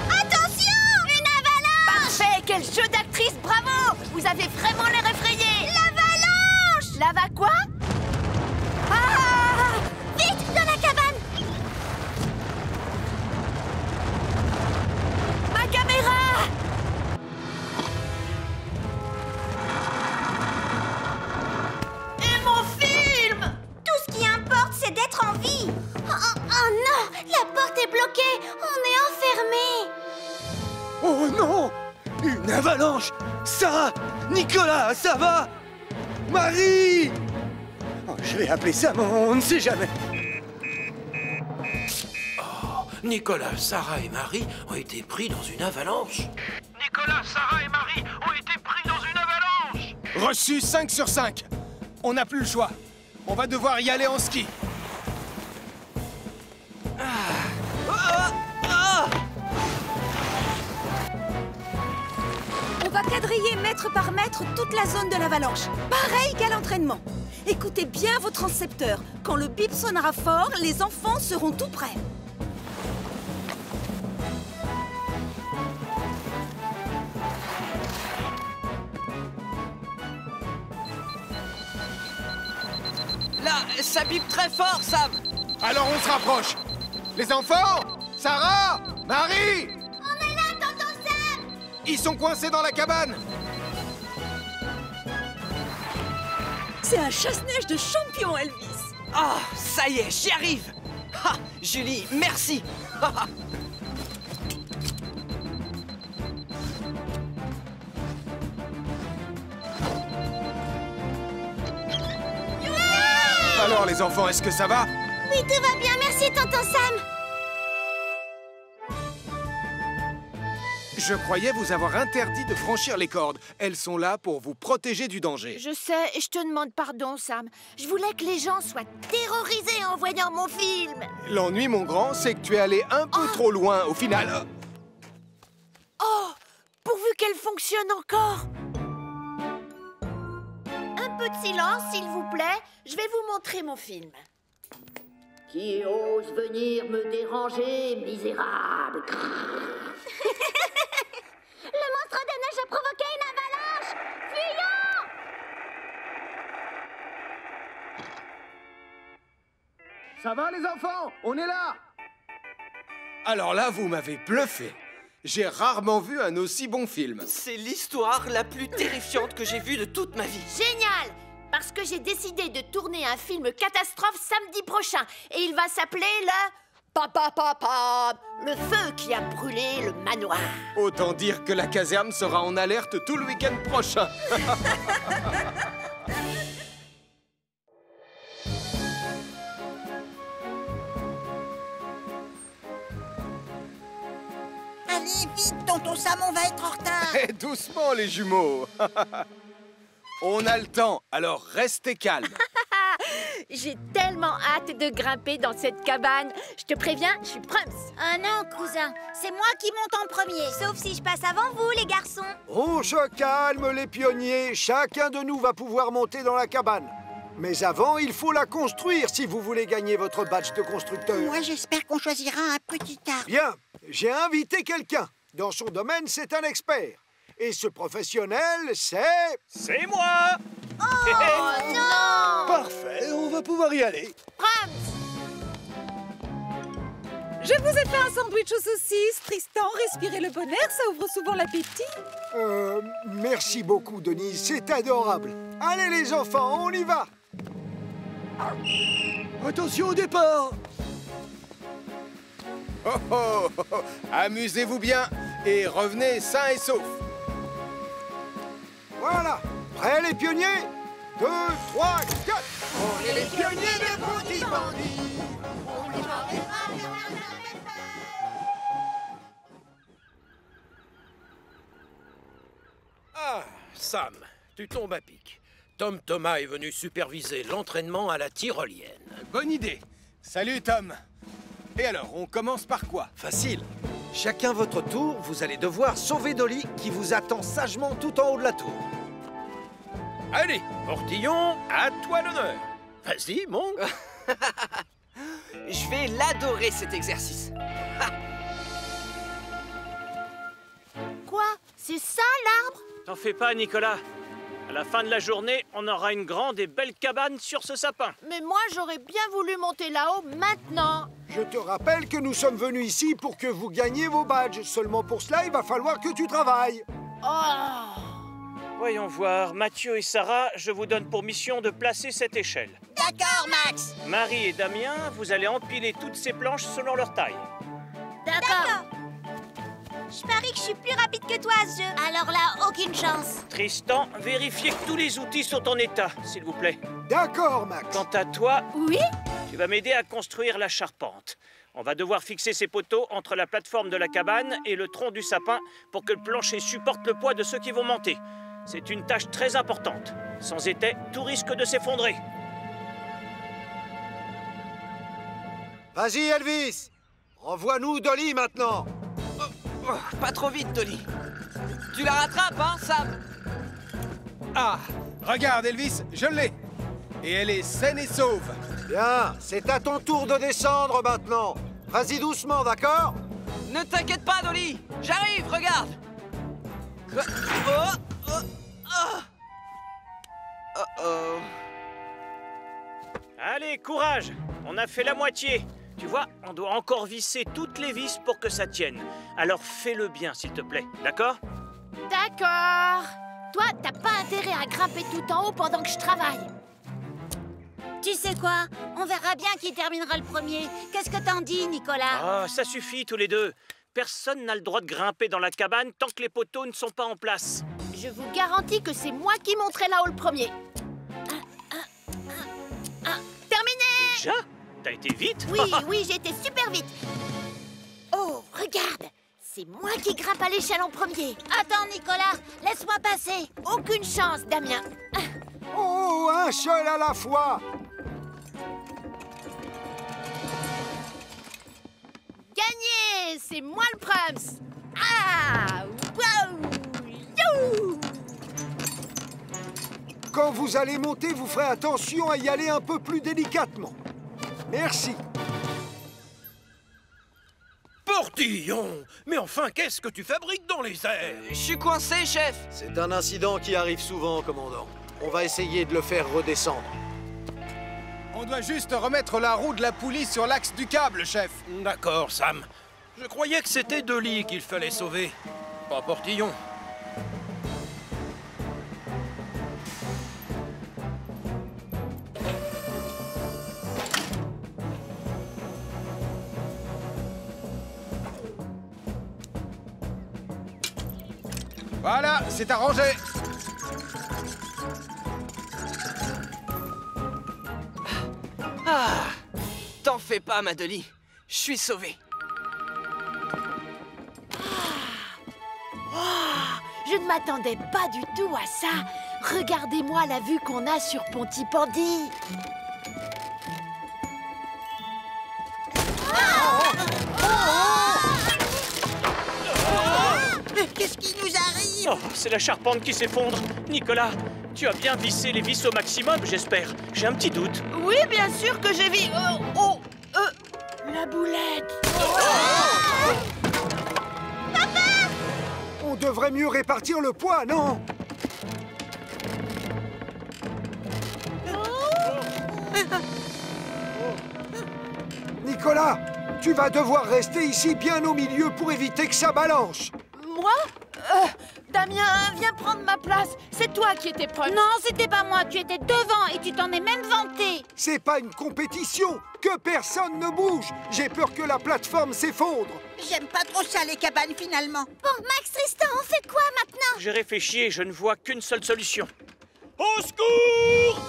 Speaker 4: Attention, une avalanche.
Speaker 11: Parfait, quel jeu d'actrice, bravo. Vous avez vraiment l'air effrayé.
Speaker 4: L'avalanche.
Speaker 11: Lava quoi?
Speaker 4: Vite, dans la cabane.
Speaker 11: Ma caméra! Et mon film!
Speaker 4: Tout ce qui importe, c'est d'être en vie. Oh non, la porte est bloquée. On est enfermés.
Speaker 6: Oh non! Une avalanche! Sarah! Nicolas, ça va? Marie! Oh, je vais appeler Sam, on ne sait jamais.
Speaker 1: Nicolas, Sarah et Marie ont été pris dans une avalanche. Nicolas, Sarah et Marie ont été pris dans une avalanche.
Speaker 3: Reçu 5 sur 5. On n'a plus le choix. On va devoir y aller en ski.
Speaker 9: On va quadriller mètre par mètre toute la zone de l'avalanche. Pareil qu'à l'entraînement. Écoutez bien vos transcepteurs. Quand le bip sonnera fort, les enfants seront tout prêts.
Speaker 2: Là, ça bip très fort, Sam.
Speaker 3: Alors on se rapproche. Les enfants! Sarah! Marie!
Speaker 4: On est là, tonton Sam.
Speaker 3: Ils sont coincés dans la cabane.
Speaker 9: C'est un chasse-neige de champion, Elvis.
Speaker 2: Ah, ça y est, j'y arrive. Ha, Julie, merci.
Speaker 3: Alors les enfants, est-ce que ça va?
Speaker 4: Oui, tout va bien, merci, tonton Sam.
Speaker 3: Je croyais vous avoir interdit de franchir les cordes. Elles sont là pour vous protéger du danger.
Speaker 11: Je sais, et je te demande pardon, Sam. Je voulais que les gens soient terrorisés en voyant mon film.
Speaker 3: L'ennui, mon grand, c'est que tu es allé un peu trop loin au final.
Speaker 11: Oh, pourvu qu'elle fonctionne encore. Un peu de silence, s'il vous plaît. Je vais vous montrer mon film. Qui ose venir me déranger, misérable?
Speaker 4: Le monstre de neige a provoqué une avalanche. Fuyons!
Speaker 3: Ça va les enfants? On est là! Alors là, vous m'avez bluffé. J'ai rarement vu un aussi bon film.
Speaker 2: C'est l'histoire la plus terrifiante que j'ai vue de toute ma vie.
Speaker 11: Génial! Parce que j'ai décidé de tourner un film catastrophe samedi prochain. Et il va s'appeler le feu qui a brûlé le manoir.
Speaker 3: Autant dire que la caserne sera en alerte tout le week-end prochain.
Speaker 14: Allez, vite, tonton Sam, on va être en retard.
Speaker 3: Eh, doucement, les jumeaux. On a le temps, alors restez calmes.
Speaker 11: J'ai tellement hâte de grimper dans cette cabane. Je te préviens, je suis prums.
Speaker 4: Ah non, cousin, c'est moi qui monte en premier. Sauf si je passe avant vous, les garçons.
Speaker 6: On se calme, les pionniers. Chacun de nous va pouvoir monter dans la cabane. Mais avant, il faut la construire si vous voulez gagner votre badge de constructeur.
Speaker 14: Moi, j'espère qu'on choisira un petit arbre.
Speaker 6: Bien, j'ai invité quelqu'un. Dans son domaine, c'est un expert. Et ce professionnel, c'est...
Speaker 10: C'est moi!
Speaker 4: Oh non!
Speaker 8: Parfait, on va pouvoir y aller.
Speaker 12: Je vous ai fait un sandwich aux saucisses. Tristan, respirez le bon air, ça ouvre souvent l'appétit.
Speaker 6: Merci beaucoup, Denise, c'est adorable. Allez les enfants, on y va!
Speaker 8: Attention au départ.
Speaker 3: Oh, oh, oh, oh. Amusez-vous bien et revenez sains et saufs.
Speaker 6: Voilà, prêts les pionniers? 2, 3, 4.
Speaker 14: On est les pionniers de Pontypandy.
Speaker 1: Ah, Sam, tu tombes à pic. Tom Thomas est venu superviser l'entraînement à la tyrolienne.
Speaker 3: Bonne idée. Salut, Tom. Et alors, on commence par quoi?
Speaker 15: Facile. Chacun votre tour, vous allez devoir sauver Dolly qui vous attend sagement tout en haut de la tour.
Speaker 1: Allez, Portillon, à toi l'honneur. Vas-y, mon.
Speaker 2: Je vais l'adorer cet exercice.
Speaker 11: Quoi? C'est ça l'arbre?
Speaker 10: T'en fais pas, Nicolas. À la fin de la journée, on aura une grande et belle cabane sur ce sapin.
Speaker 11: Mais moi, j'aurais bien voulu monter là-haut maintenant.
Speaker 6: Je te rappelle que nous sommes venus ici pour que vous gagniez vos badges. Seulement pour cela, il va falloir que tu travailles.
Speaker 11: Oh!
Speaker 10: Voyons voir. Mathieu et Sarah, je vous donne pour mission de placer cette échelle.
Speaker 14: D'accord, Max.
Speaker 10: Marie et Damien, vous allez empiler toutes ces planches selon leur taille.
Speaker 4: D'accord. Je parie que je suis plus rapide que toi à ce jeu.
Speaker 14: Alors là, aucune chance.
Speaker 10: Tristan, vérifiez que tous les outils sont en état, s'il vous plaît.
Speaker 6: D'accord, Max.
Speaker 10: Quant à toi,
Speaker 11: oui,
Speaker 10: tu vas m'aider à construire la charpente. On va devoir fixer ces poteaux entre la plateforme de la cabane et le tronc du sapin pour que le plancher supporte le poids de ceux qui vont monter. C'est une tâche très importante. Sans étai, tout risque de s'effondrer.
Speaker 15: Vas-y, Elvis. Renvoie-nous Dolly maintenant.
Speaker 2: Pas trop vite, Dolly. Tu la rattrapes, hein, Sam?
Speaker 3: Ah, regarde, Elvis, je l'ai. Et elle est saine et sauve.
Speaker 15: Bien, c'est à ton tour de descendre maintenant. Vas-y doucement, d'accord?
Speaker 2: Ne t'inquiète pas, Dolly. J'arrive, regarde.
Speaker 10: Allez, courage. On a fait la moitié. Tu vois, on doit encore visser toutes les vis pour que ça tienne. Alors fais-le bien, s'il te plaît, d'accord?
Speaker 11: d'accord. Toi, t'as pas intérêt à grimper tout en haut pendant que je travaille.
Speaker 14: Tu sais quoi? On verra bien qui terminera le premier. Qu'est-ce que t'en dis, Nicolas?
Speaker 10: Oh, ça suffit tous les deux. Personne n'a le droit de grimper dans la cabane tant que les poteaux ne sont pas en place.
Speaker 11: Je vous garantis que c'est moi qui monterai là-haut le premier. Terminé!
Speaker 10: Déjà? T'as été vite?
Speaker 11: Oui, oui, j'ai été super vite. Oh, regarde! C'est moi qui grimpe à l'échelle en premier.
Speaker 14: Attends, Nicolas, laisse-moi passer.
Speaker 11: Aucune chance, Damien.
Speaker 6: Oh, un seul à la fois.
Speaker 11: Gagné! C'est moi le Prums. Ah! Wow! You!
Speaker 6: Quand vous allez monter, vous ferez attention à y aller un peu plus délicatement. Merci.
Speaker 1: Portillon! Mais enfin, qu'est-ce que tu fabriques dans les airs?
Speaker 2: Je suis coincé, chef.
Speaker 15: C'est un incident qui arrive souvent, commandant. On va essayer de le faire redescendre.
Speaker 3: On doit juste remettre la roue de la poulie sur l'axe du câble, chef.
Speaker 1: D'accord, Sam. Je croyais que c'était Dolly qu'il fallait sauver, pas Portillon.
Speaker 3: Voilà, c'est arrangé.
Speaker 2: Ah, t'en fais pas, ma Dolly. Je suis sauvé.
Speaker 11: Je ne m'attendais pas du tout à ça. Regardez-moi la vue qu'on a sur Pontypandy.
Speaker 14: Qu'est-ce qui nous arrive?
Speaker 10: Oh, c'est la charpente qui s'effondre. Nicolas, tu as bien vissé les vis au maximum, j'espère. J'ai un petit doute.
Speaker 11: Oui, bien sûr que j'ai vu... la boulette.
Speaker 4: Papa!
Speaker 6: devrait mieux répartir le poids, non? Nicolas, tu vas devoir rester ici bien au milieu pour éviter que ça balance.
Speaker 11: Moi Damien, viens prendre ma place. C'est toi qui étais proche.
Speaker 12: Non, c'était pas moi. Tu étais devant et tu t'en es même vanté.
Speaker 6: C'est pas une compétition. Que personne ne bouge. J'ai peur que la plateforme s'effondre.
Speaker 14: J'aime pas trop ça, les cabanes, finalement.
Speaker 4: Bon, Max, Tristan, on fait quoi maintenant?
Speaker 10: J'ai réfléchi et je ne vois qu'une seule solution. Au secours!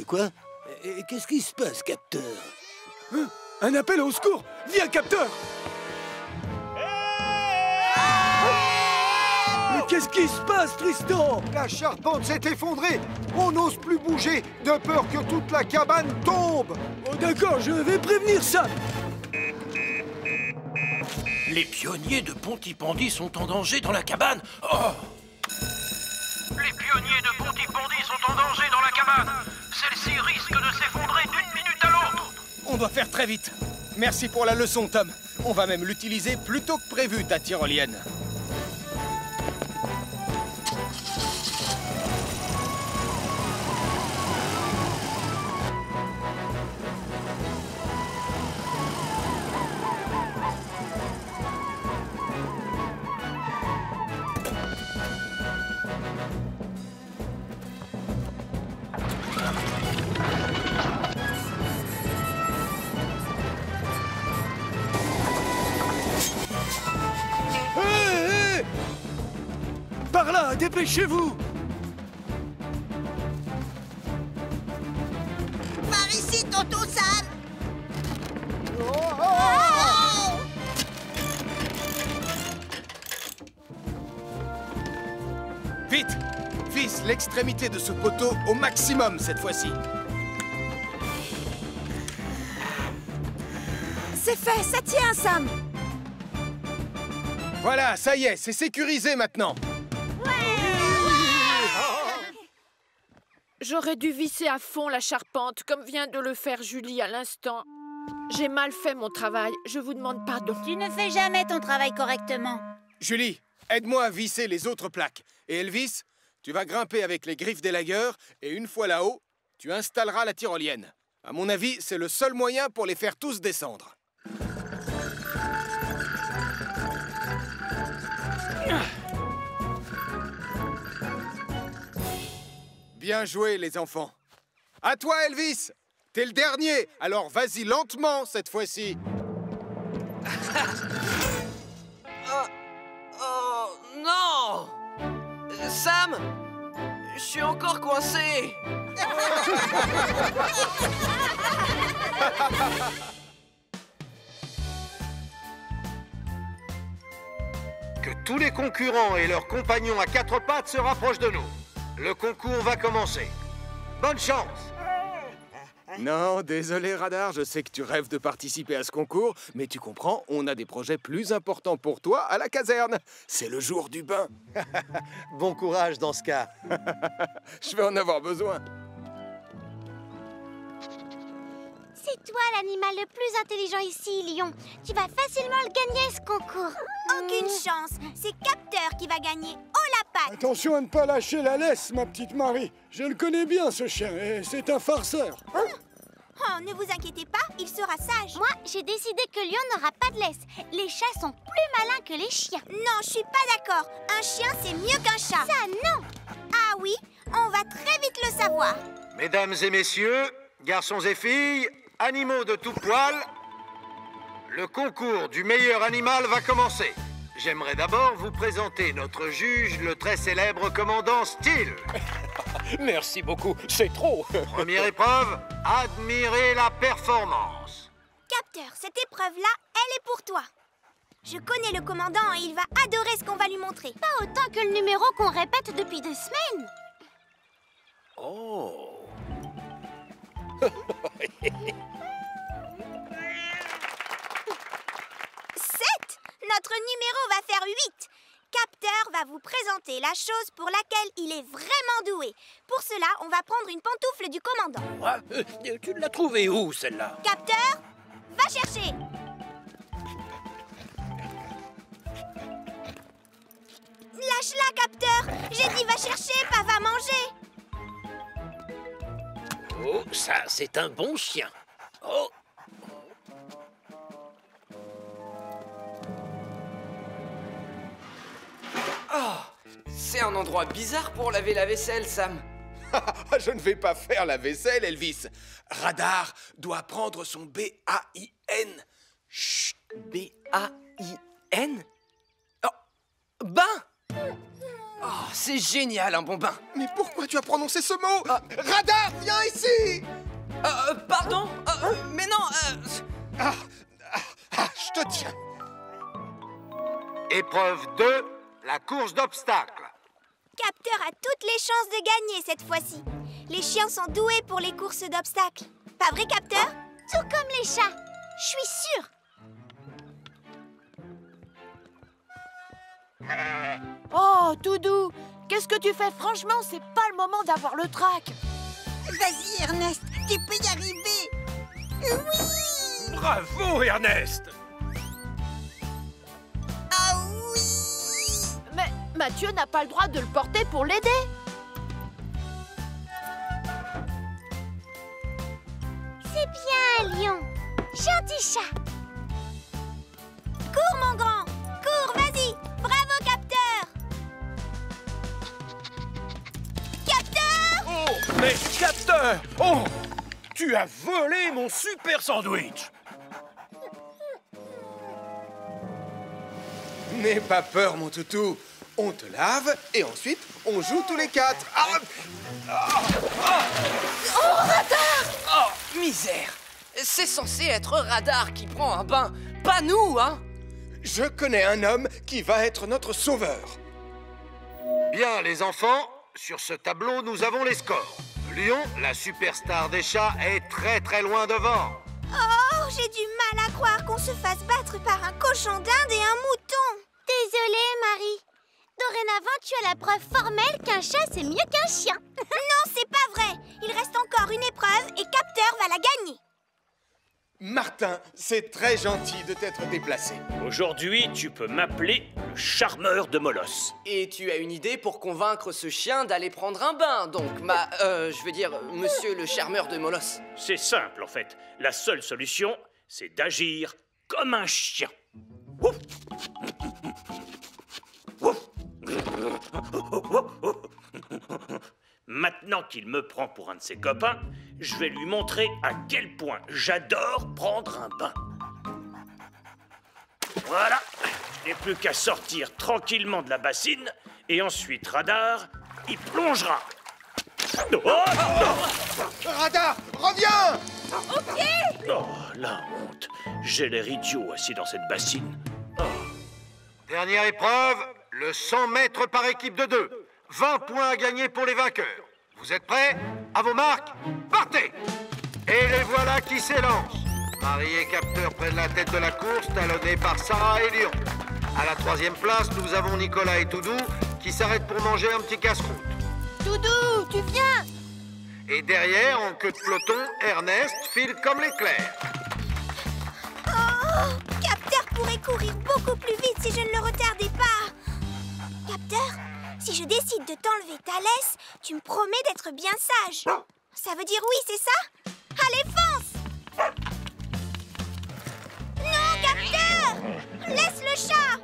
Speaker 8: Quoi? Qu'est-ce qui se passe, capteur?
Speaker 6: Hein? Un appel au secours! Viens, capteur! Mais qu'est-ce qui se passe, Tristan? La charpente s'est effondrée! On n'ose plus bouger, de peur que toute la cabane tombe! Oh, d'accord, je vais prévenir Sam!
Speaker 1: Les pionniers de Pontypandy sont en danger dans la cabane. Oh! Les pionniers de Pontypandy sont en danger dans la cabane. Celle-ci risque de s'effondrer d'une minute à l'autre.
Speaker 3: On doit faire très vite. Merci pour la leçon, Tom. On va même l'utiliser plus tôt que prévu, ta tyrolienne.
Speaker 6: Par là, dépêchez-vous!
Speaker 14: Par ici, tonton Sam.
Speaker 3: Vite! Visse l'extrémité de ce poteau au maximum cette fois-ci.
Speaker 9: C'est fait, ça tient, Sam.
Speaker 3: Voilà, ça y est, c'est sécurisé maintenant.
Speaker 11: J'aurais dû visser à fond la charpente, comme vient de le faire Julie à l'instant. J'ai mal fait mon travail, je vous demande pardon.
Speaker 12: Tu ne fais jamais ton travail correctement.
Speaker 3: Julie, aide-moi à visser les autres plaques. Et Elvis, tu vas grimper avec les griffes d'élagueur et une fois là-haut, tu installeras la tyrolienne. À mon avis, c'est le seul moyen pour les faire tous descendre. Bien joué, les enfants. À toi, Elvis. T'es le dernier, alors vas-y lentement cette fois-ci.
Speaker 2: Oh non! Sam! Je suis encore coincé!
Speaker 15: Que tous les concurrents et leurs compagnons à quatre pattes se rapprochent de nous. Le concours va commencer. Bonne chance!
Speaker 3: Non, désolé Radar, je sais que tu rêves de participer à ce concours, mais tu comprends, on a des projets plus importants pour toi à la caserne. C'est le jour du bain.
Speaker 15: Bon courage dans ce cas.
Speaker 3: Je vais en avoir besoin.
Speaker 4: C'est toi l'animal le plus intelligent ici, Lion. Tu vas facilement le gagner, ce concours. Aucune chance. C'est Capteur qui va gagner. Oh la patte!
Speaker 6: Attention à ne pas lâcher la laisse, ma petite Marie. Je le connais bien, ce chien, et c'est un farceur.
Speaker 4: Oh, ne vous inquiétez pas, il sera sage. Moi, j'ai décidé que Lion n'aura pas de laisse. Les chats sont plus malins que les chiens. Non, je suis pas d'accord. Un chien, c'est mieux qu'un chat. Ça, non! Ah oui, on va très vite le savoir.
Speaker 15: Mesdames et messieurs, garçons et filles, animaux de tout poil, le concours du meilleur animal va commencer. J'aimerais d'abord vous présenter notre juge, le très célèbre commandant Steele.
Speaker 1: Merci beaucoup, c'est trop.
Speaker 15: Première épreuve, admirez la performance.
Speaker 4: Capteur, cette épreuve-là, elle est pour toi. Je connais le commandant et il va adorer ce qu'on va lui montrer. Pas autant que le numéro qu'on répète depuis 2 semaines.
Speaker 1: Oh.
Speaker 4: 7! Notre numéro va faire 8. Capteur va vous présenter la chose pour laquelle il est vraiment doué. Pour cela, on va prendre une pantoufle du commandant.
Speaker 1: Quoi? Tu l'as trouvée où, celle-là?
Speaker 4: Capteur, va chercher. Lâche-la, Capteur. J'ai dit va chercher, pas va manger.
Speaker 1: Oh, ça, c'est un bon chien. Oh.
Speaker 2: Oh, c'est un endroit bizarre pour laver la vaisselle, Sam.
Speaker 3: Je ne vais pas faire la vaisselle, Elvis. Radar doit prendre son B-A-I-N.
Speaker 2: Chut, B-A-I-N? Oh, bain! Oh, c'est génial, un bon bain.
Speaker 3: Mais pourquoi tu as prononcé ce mot? Radar, viens ici!
Speaker 2: Pardon? Mais non,
Speaker 3: je te tiens.
Speaker 15: Épreuve 2, la course d'obstacles.
Speaker 4: Capteur a toutes les chances de gagner cette fois-ci. Les chiens sont doués pour les courses d'obstacles. Pas vrai, Capteur?
Speaker 14: Tout comme les chats. Je suis sûre.
Speaker 11: Oh, Toudou, qu'est-ce que tu fais? Franchement, c'est pas le moment d'avoir le trac.
Speaker 14: Vas-y, Ernest, tu peux y arriver. Oui!
Speaker 1: Bravo, Ernest!
Speaker 14: Ah oui!
Speaker 11: Mais Mathieu n'a pas le droit de le porter pour l'aider.
Speaker 14: C'est bien, lion. Gentil chat.
Speaker 4: Cours, mon grand. Cours, vas-y. Bravo, Capteur. Capteur!
Speaker 1: Oh, mais Capteur! Oh! Tu as volé mon super sandwich!
Speaker 3: N'aie pas peur, mon toutou. On te lave et ensuite, on joue tous les quatre.
Speaker 2: Oh, Radar! Oh, misère! C'est censé être Radar qui prend un bain, pas nous, hein?
Speaker 3: Je connais un homme qui va être notre sauveur.
Speaker 15: Bien, les enfants, sur ce tableau, nous avons les scores. Lion, la superstar des chats, est très très loin devant.
Speaker 4: Oh, j'ai du mal à croire qu'on se fasse battre par un cochon d'Inde et un mouton.
Speaker 14: Désolée, Marie. Dorénavant, tu as la preuve formelle qu'un chat, c'est mieux qu'un chien.
Speaker 4: Non, c'est pas vrai. Il reste encore une épreuve et Capteur va la gagner.
Speaker 3: Martin, c'est très gentil de t'être déplacé.
Speaker 10: Aujourd'hui, tu peux m'appeler le charmeur de Molosse.
Speaker 2: Et tu as une idée pour convaincre ce chien d'aller prendre un bain, donc je veux dire, monsieur le charmeur de Molosse.
Speaker 10: C'est simple, en fait. La seule solution, c'est d'agir comme un chien. Ouf. Ouf. Maintenant qu'il me prend pour un de ses copains, je vais lui montrer à quel point j'adore prendre un bain. Voilà, je n'ai plus qu'à sortir tranquillement de la bassine et ensuite Radar, il plongera. Oh,
Speaker 3: Radar, reviens!
Speaker 4: Ok!
Speaker 10: Oh, la honte. J'ai l'air idiot assis dans cette bassine. Oh.
Speaker 15: Dernière épreuve, le 100 mètres par équipe de 2. 20 points à gagner pour les vainqueurs. Vous êtes prêts? À vos marques, partez! Et les voilà qui s'élancent. Marie et Capteur prennent la tête de la course, talonnés par Sarah et Lion. À la 3e place, nous avons Nicolas et Toudou qui s'arrêtent pour manger un petit casse-croûte.
Speaker 11: Toudou, tu viens?
Speaker 15: Et derrière, en queue de peloton, Ernest file comme l'éclair.
Speaker 4: Oh, Capteur pourrait courir beaucoup plus vite si je ne le retardais pas. Capteur, si je décide de t'enlever ta laisse, tu me promets d'être bien sage. Ça veut dire oui, c'est ça? Allez, fonce! Non, Capteur! Laisse le chat!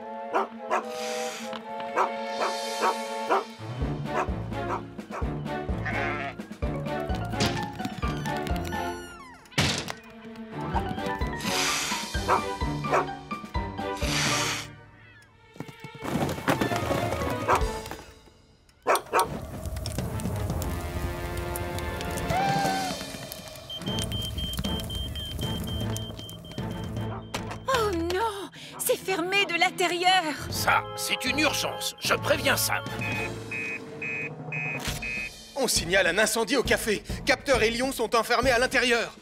Speaker 12: Oh non! C'est fermé de l'intérieur!
Speaker 1: Ça, c'est une urgence. Je préviens Sam.
Speaker 3: On signale un incendie au café. Capteur et Lion sont enfermés à l'intérieur.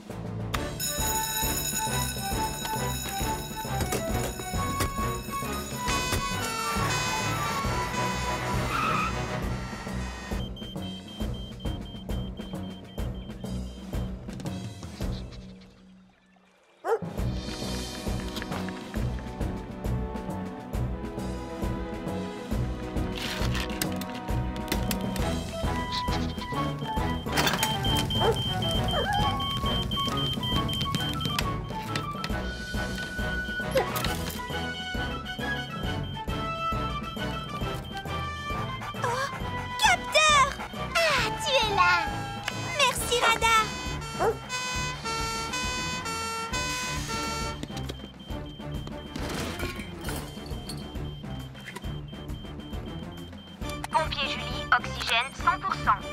Speaker 4: Pompier Julie, oxygène 100%.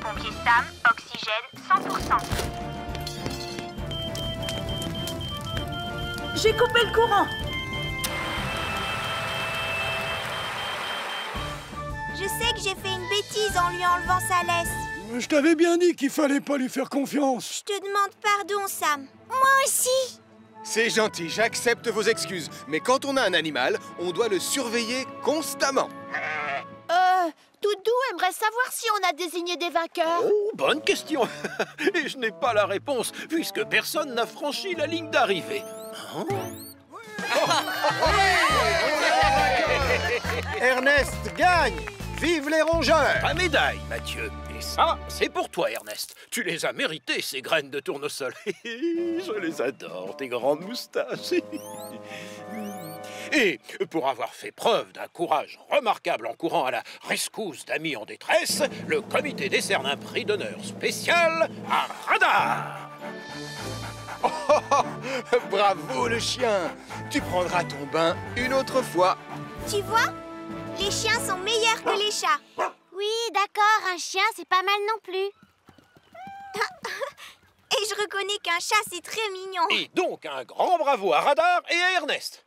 Speaker 4: Pompier Sam, oxygène 100%.
Speaker 9: J'ai coupé le courant.
Speaker 4: Je sais que j'ai fait une bêtise en lui enlevant sa laisse.
Speaker 6: Je t'avais bien dit qu'il fallait pas lui faire confiance.
Speaker 4: Je te demande pardon, Sam. Moi aussi.
Speaker 3: C'est gentil, j'accepte vos excuses. Mais quand on a un animal, on doit le surveiller constamment.
Speaker 11: Doudou aimerait savoir si on a désigné des vainqueurs.
Speaker 1: Oh, bonne question. Et je n'ai pas la réponse, puisque personne n'a franchi la ligne d'arrivée. Hein?
Speaker 6: Ernest gagne. Vive les rongeurs.
Speaker 1: Ta médaille, Mathieu. Et ça, c'est pour toi, Ernest. Tu les as méritées, ces graines de tournesol. Je les adore, tes grandes moustaches. Et pour avoir fait preuve d'un courage remarquable en courant à la rescousse d'amis en détresse, le comité décerne un prix d'honneur spécial à Radar.
Speaker 3: Oh, oh, oh, bravo le chien. Tu prendras ton bain une autre fois.
Speaker 4: Tu vois? Les chiens sont meilleurs que les chats.
Speaker 14: Oui, d'accord, un chien, c'est pas mal non plus.
Speaker 4: Et je reconnais qu'un chat, c'est très mignon.
Speaker 1: Et donc, un grand bravo à Radar et à Ernest.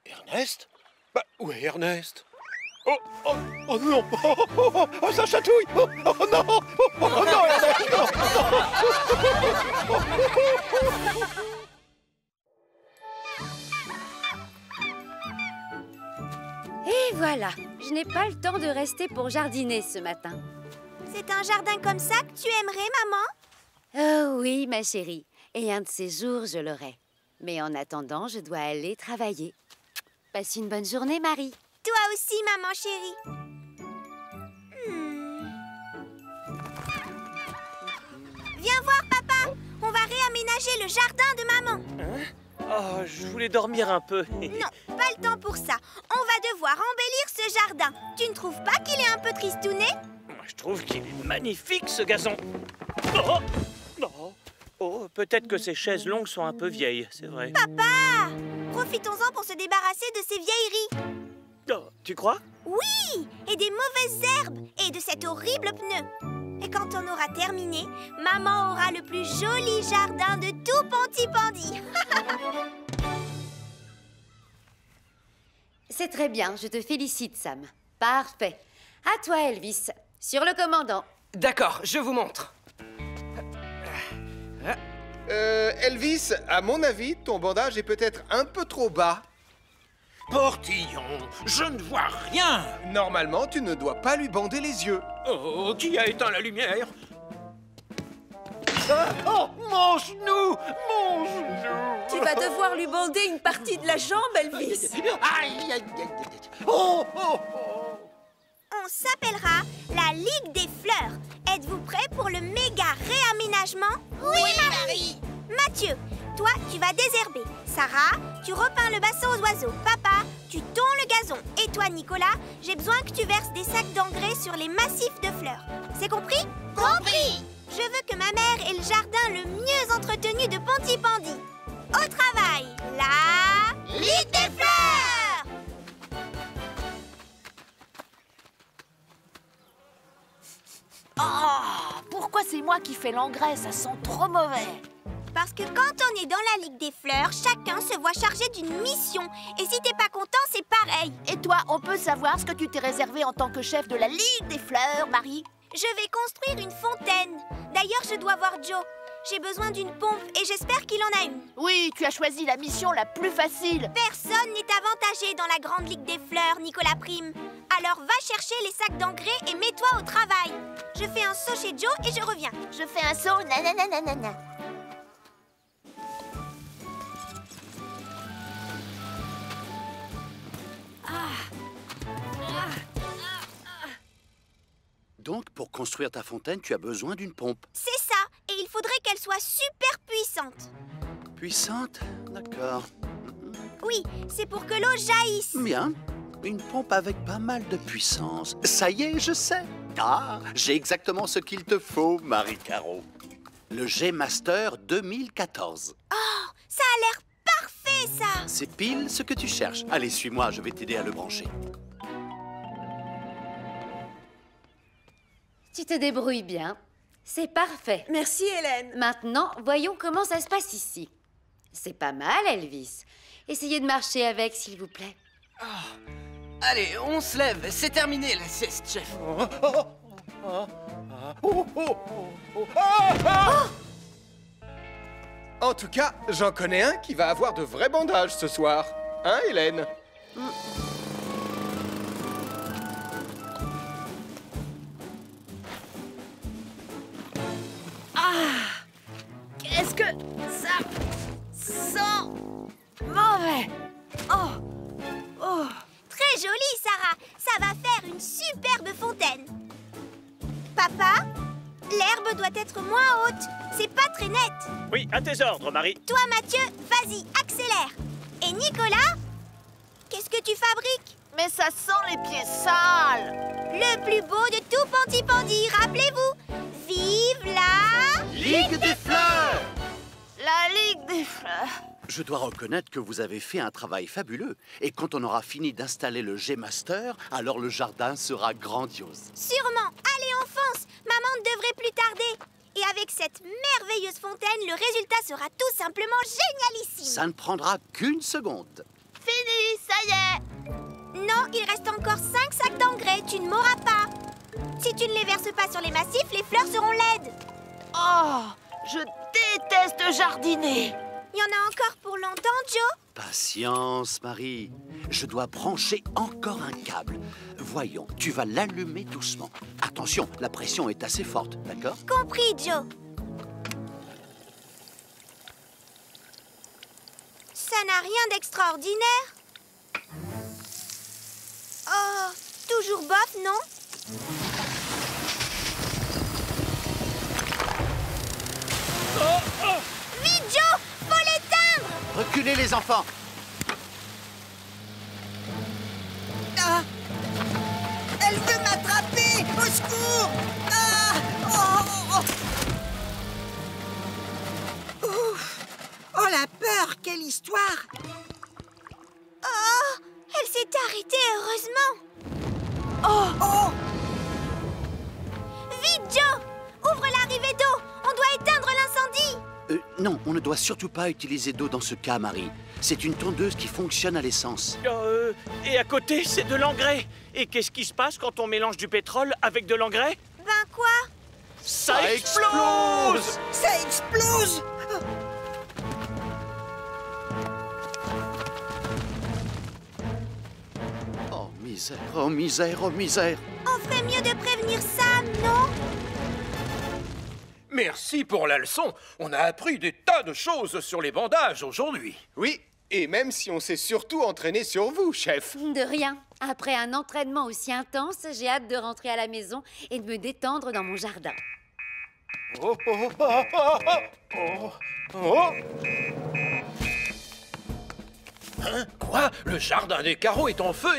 Speaker 1: Ernest? Bah, où est Ernest? Oh, oh, oh non! Oh, ça chatouille! Oh non! Oh non, Ernest!
Speaker 7: Et voilà, je n'ai pas le temps de rester pour jardiner ce matin.
Speaker 4: C'est un jardin comme ça que tu aimerais, maman?
Speaker 7: Oh oui, ma chérie. Et un de ces jours, je l'aurai. Mais en attendant, je dois aller travailler. Passe une bonne journée, Marie.
Speaker 4: Toi aussi, maman chérie. Viens voir, papa. On va réaménager le jardin de maman.
Speaker 10: Hein? Oh, je voulais dormir un peu.
Speaker 4: Non, pas le temps pour ça. On va devoir embellir ce jardin. Tu ne trouves pas qu'il est un peu tristouné?
Speaker 10: Moi, je trouve qu'il est magnifique, ce gazon. Oh, oh, oh, peut-être que ces chaises longues sont un peu vieilles, c'est vrai.
Speaker 4: Papa! Profitons-en pour se débarrasser de ces vieilleries.
Speaker 10: Oh, tu crois?
Speaker 4: Oui! Et des mauvaises herbes. Et de cet horrible pneu. Et quand on aura terminé, maman aura le plus joli jardin de tout Pontypandy.
Speaker 7: C'est très bien, je te félicite, Sam. Parfait. À toi, Elvis. Sur le commandant.
Speaker 2: D'accord, je vous montre.
Speaker 3: Elvis, à mon avis, ton bandage est peut-être un peu trop bas.
Speaker 1: Portillon, je ne vois rien.
Speaker 3: Normalement, tu ne dois pas lui bander les yeux.
Speaker 1: Oh, qui a éteint la lumière? Oh, mon genou! Mon genou!
Speaker 9: Tu vas devoir lui bander une partie de la jambe, Elvis.
Speaker 1: Aïe, aïe, aïe, aïe. Oh, oh, oh.
Speaker 4: On s'appellera la Ligue des Fleurs. Êtes-vous prêts pour le méga réaménagement?
Speaker 14: Oui, Marie.
Speaker 4: Mathieu, toi, tu vas désherber. Sarah, tu repeins le bassin aux oiseaux. Papa, tu tonds le gazon. Et toi, Nicolas, j'ai besoin que tu verses des sacs d'engrais sur les massifs de fleurs. C'est compris?
Speaker 14: Compris.
Speaker 4: Je veux que ma mère ait le jardin le mieux entretenu de Pontypandy. Au travail, la Ligue des Fleurs!
Speaker 11: Oh, pourquoi c'est moi qui fais l'engrais? Ça sent trop mauvais.
Speaker 4: Parce que quand on est dans la Ligue des Fleurs, chacun se voit chargé d'une mission. Et si t'es pas content, c'est pareil.
Speaker 11: Et toi, on peut savoir ce que tu t'es réservé en tant que chef de la Ligue des Fleurs, Marie?
Speaker 4: Je vais construire une fontaine. D'ailleurs, je dois voir Joe. J'ai besoin d'une pompe et j'espère qu'il en a une.
Speaker 11: Oui, tu as choisi la mission la plus facile.
Speaker 4: Personne n'est avantagé dans la grande Ligue des Fleurs, Nicolas Prime. Alors va chercher les sacs d'engrais et mets-toi au travail. Je fais un saut chez Joe et je reviens.
Speaker 11: Je fais un saut, nananana.
Speaker 13: Donc, pour construire ta fontaine, tu as besoin d'une pompe.
Speaker 4: C'est ça. Et il faudrait qu'elle soit super puissante.
Speaker 13: Puissante? D'accord.
Speaker 4: Oui, c'est pour que l'eau jaillisse.
Speaker 13: Bien. Une pompe avec pas mal de puissance. Ça y est, je sais. Ah, j'ai exactement ce qu'il te faut, Marie-Caro. Le G-Master 2014.
Speaker 4: Oh, ça a l'air parfait, ça.
Speaker 13: C'est pile ce que tu cherches. Allez, suis-moi, je vais t'aider à le brancher.
Speaker 7: Tu te débrouilles bien. C'est parfait.
Speaker 9: Merci, Hélène.
Speaker 7: Maintenant, voyons comment ça se passe ici. C'est pas mal, Elvis. Essayez de marcher avec, s'il vous plaît.
Speaker 2: Allez, on se lève. C'est terminé, la sieste, chef.
Speaker 3: En tout cas, j'en connais un qui va avoir de vrais bandages ce soir. Hein, Hélène?
Speaker 11: Qu'est-ce que ça sent mauvais.
Speaker 4: Très joli, Sarah. Ça va faire une superbe fontaine. Papa, l'herbe doit être moins haute. C'est pas très net.
Speaker 10: Oui, à tes ordres, Marie.
Speaker 4: Toi, Mathieu, vas-y, accélère. Et Nicolas, qu'est-ce que tu fabriques?
Speaker 11: Mais ça sent les pieds sales.
Speaker 4: Le plus beau de tout Pontypandy, rappelez-vous. Vive la...
Speaker 13: Ligue des fleurs!
Speaker 11: La Ligue des fleurs.
Speaker 13: Je dois reconnaître que vous avez fait un travail fabuleux. Et quand on aura fini d'installer le G-Master, alors le jardin sera grandiose.
Speaker 4: Sûrement. Allez, on fonce. Maman ne devrait plus tarder. Et avec cette merveilleuse fontaine, le résultat sera tout simplement génialissime.
Speaker 13: Ça ne prendra qu'une seconde.
Speaker 11: Fini, ça y est.
Speaker 4: Non, il reste encore 5 sacs d'engrais. Tu ne m'auras pas. Si tu ne les verses pas sur les massifs, les fleurs seront laides.
Speaker 11: Oh, je déteste jardiner.
Speaker 4: Il y en a encore pour longtemps, Joe?
Speaker 13: Patience, Marie. Je dois brancher encore un câble. Voyons, tu vas l'allumer doucement. Attention, la pression est assez forte, d'accord?
Speaker 4: Compris, Joe. Ça n'a rien d'extraordinaire. Oh, toujours bof, non? Vite, Joe! Faut l'éteindre!
Speaker 13: Reculez, les enfants!
Speaker 14: Ah! Elle veut m'attraper! Au secours! Ah! Oh! Ouf! Oh, la peur! Quelle histoire!
Speaker 4: Oh! Elle s'est arrêtée, heureusement!
Speaker 14: Oh!
Speaker 4: Vite, Joe! Ouvre l'arrivée d'eau! On doit éteindre l'incendie!
Speaker 13: Non, on ne doit surtout pas utiliser d'eau dans ce cas, Marie. C'est une tondeuse qui fonctionne à l'essence.
Speaker 10: Et à côté, c'est de l'engrais. Et qu'est-ce qui se passe quand on mélange du pétrole avec de l'engrais?
Speaker 4: Ben quoi?
Speaker 10: Ça explose!
Speaker 14: Ça explose!
Speaker 13: Oh, misère, oh, misère, oh, misère!
Speaker 4: On ferait mieux de prévenir Sam, non?
Speaker 1: Merci pour la leçon. On a appris des tas de choses sur les bandages aujourd'hui.
Speaker 3: Oui, et même si on s'est surtout entraîné sur vous, chef.
Speaker 7: De rien. Après un entraînement aussi intense, j'ai hâte de rentrer à la maison et de me détendre dans mon jardin.
Speaker 1: Oh, oh, oh, oh, oh, oh, oh. Hein? Quoi? Le jardin des carreaux est en feu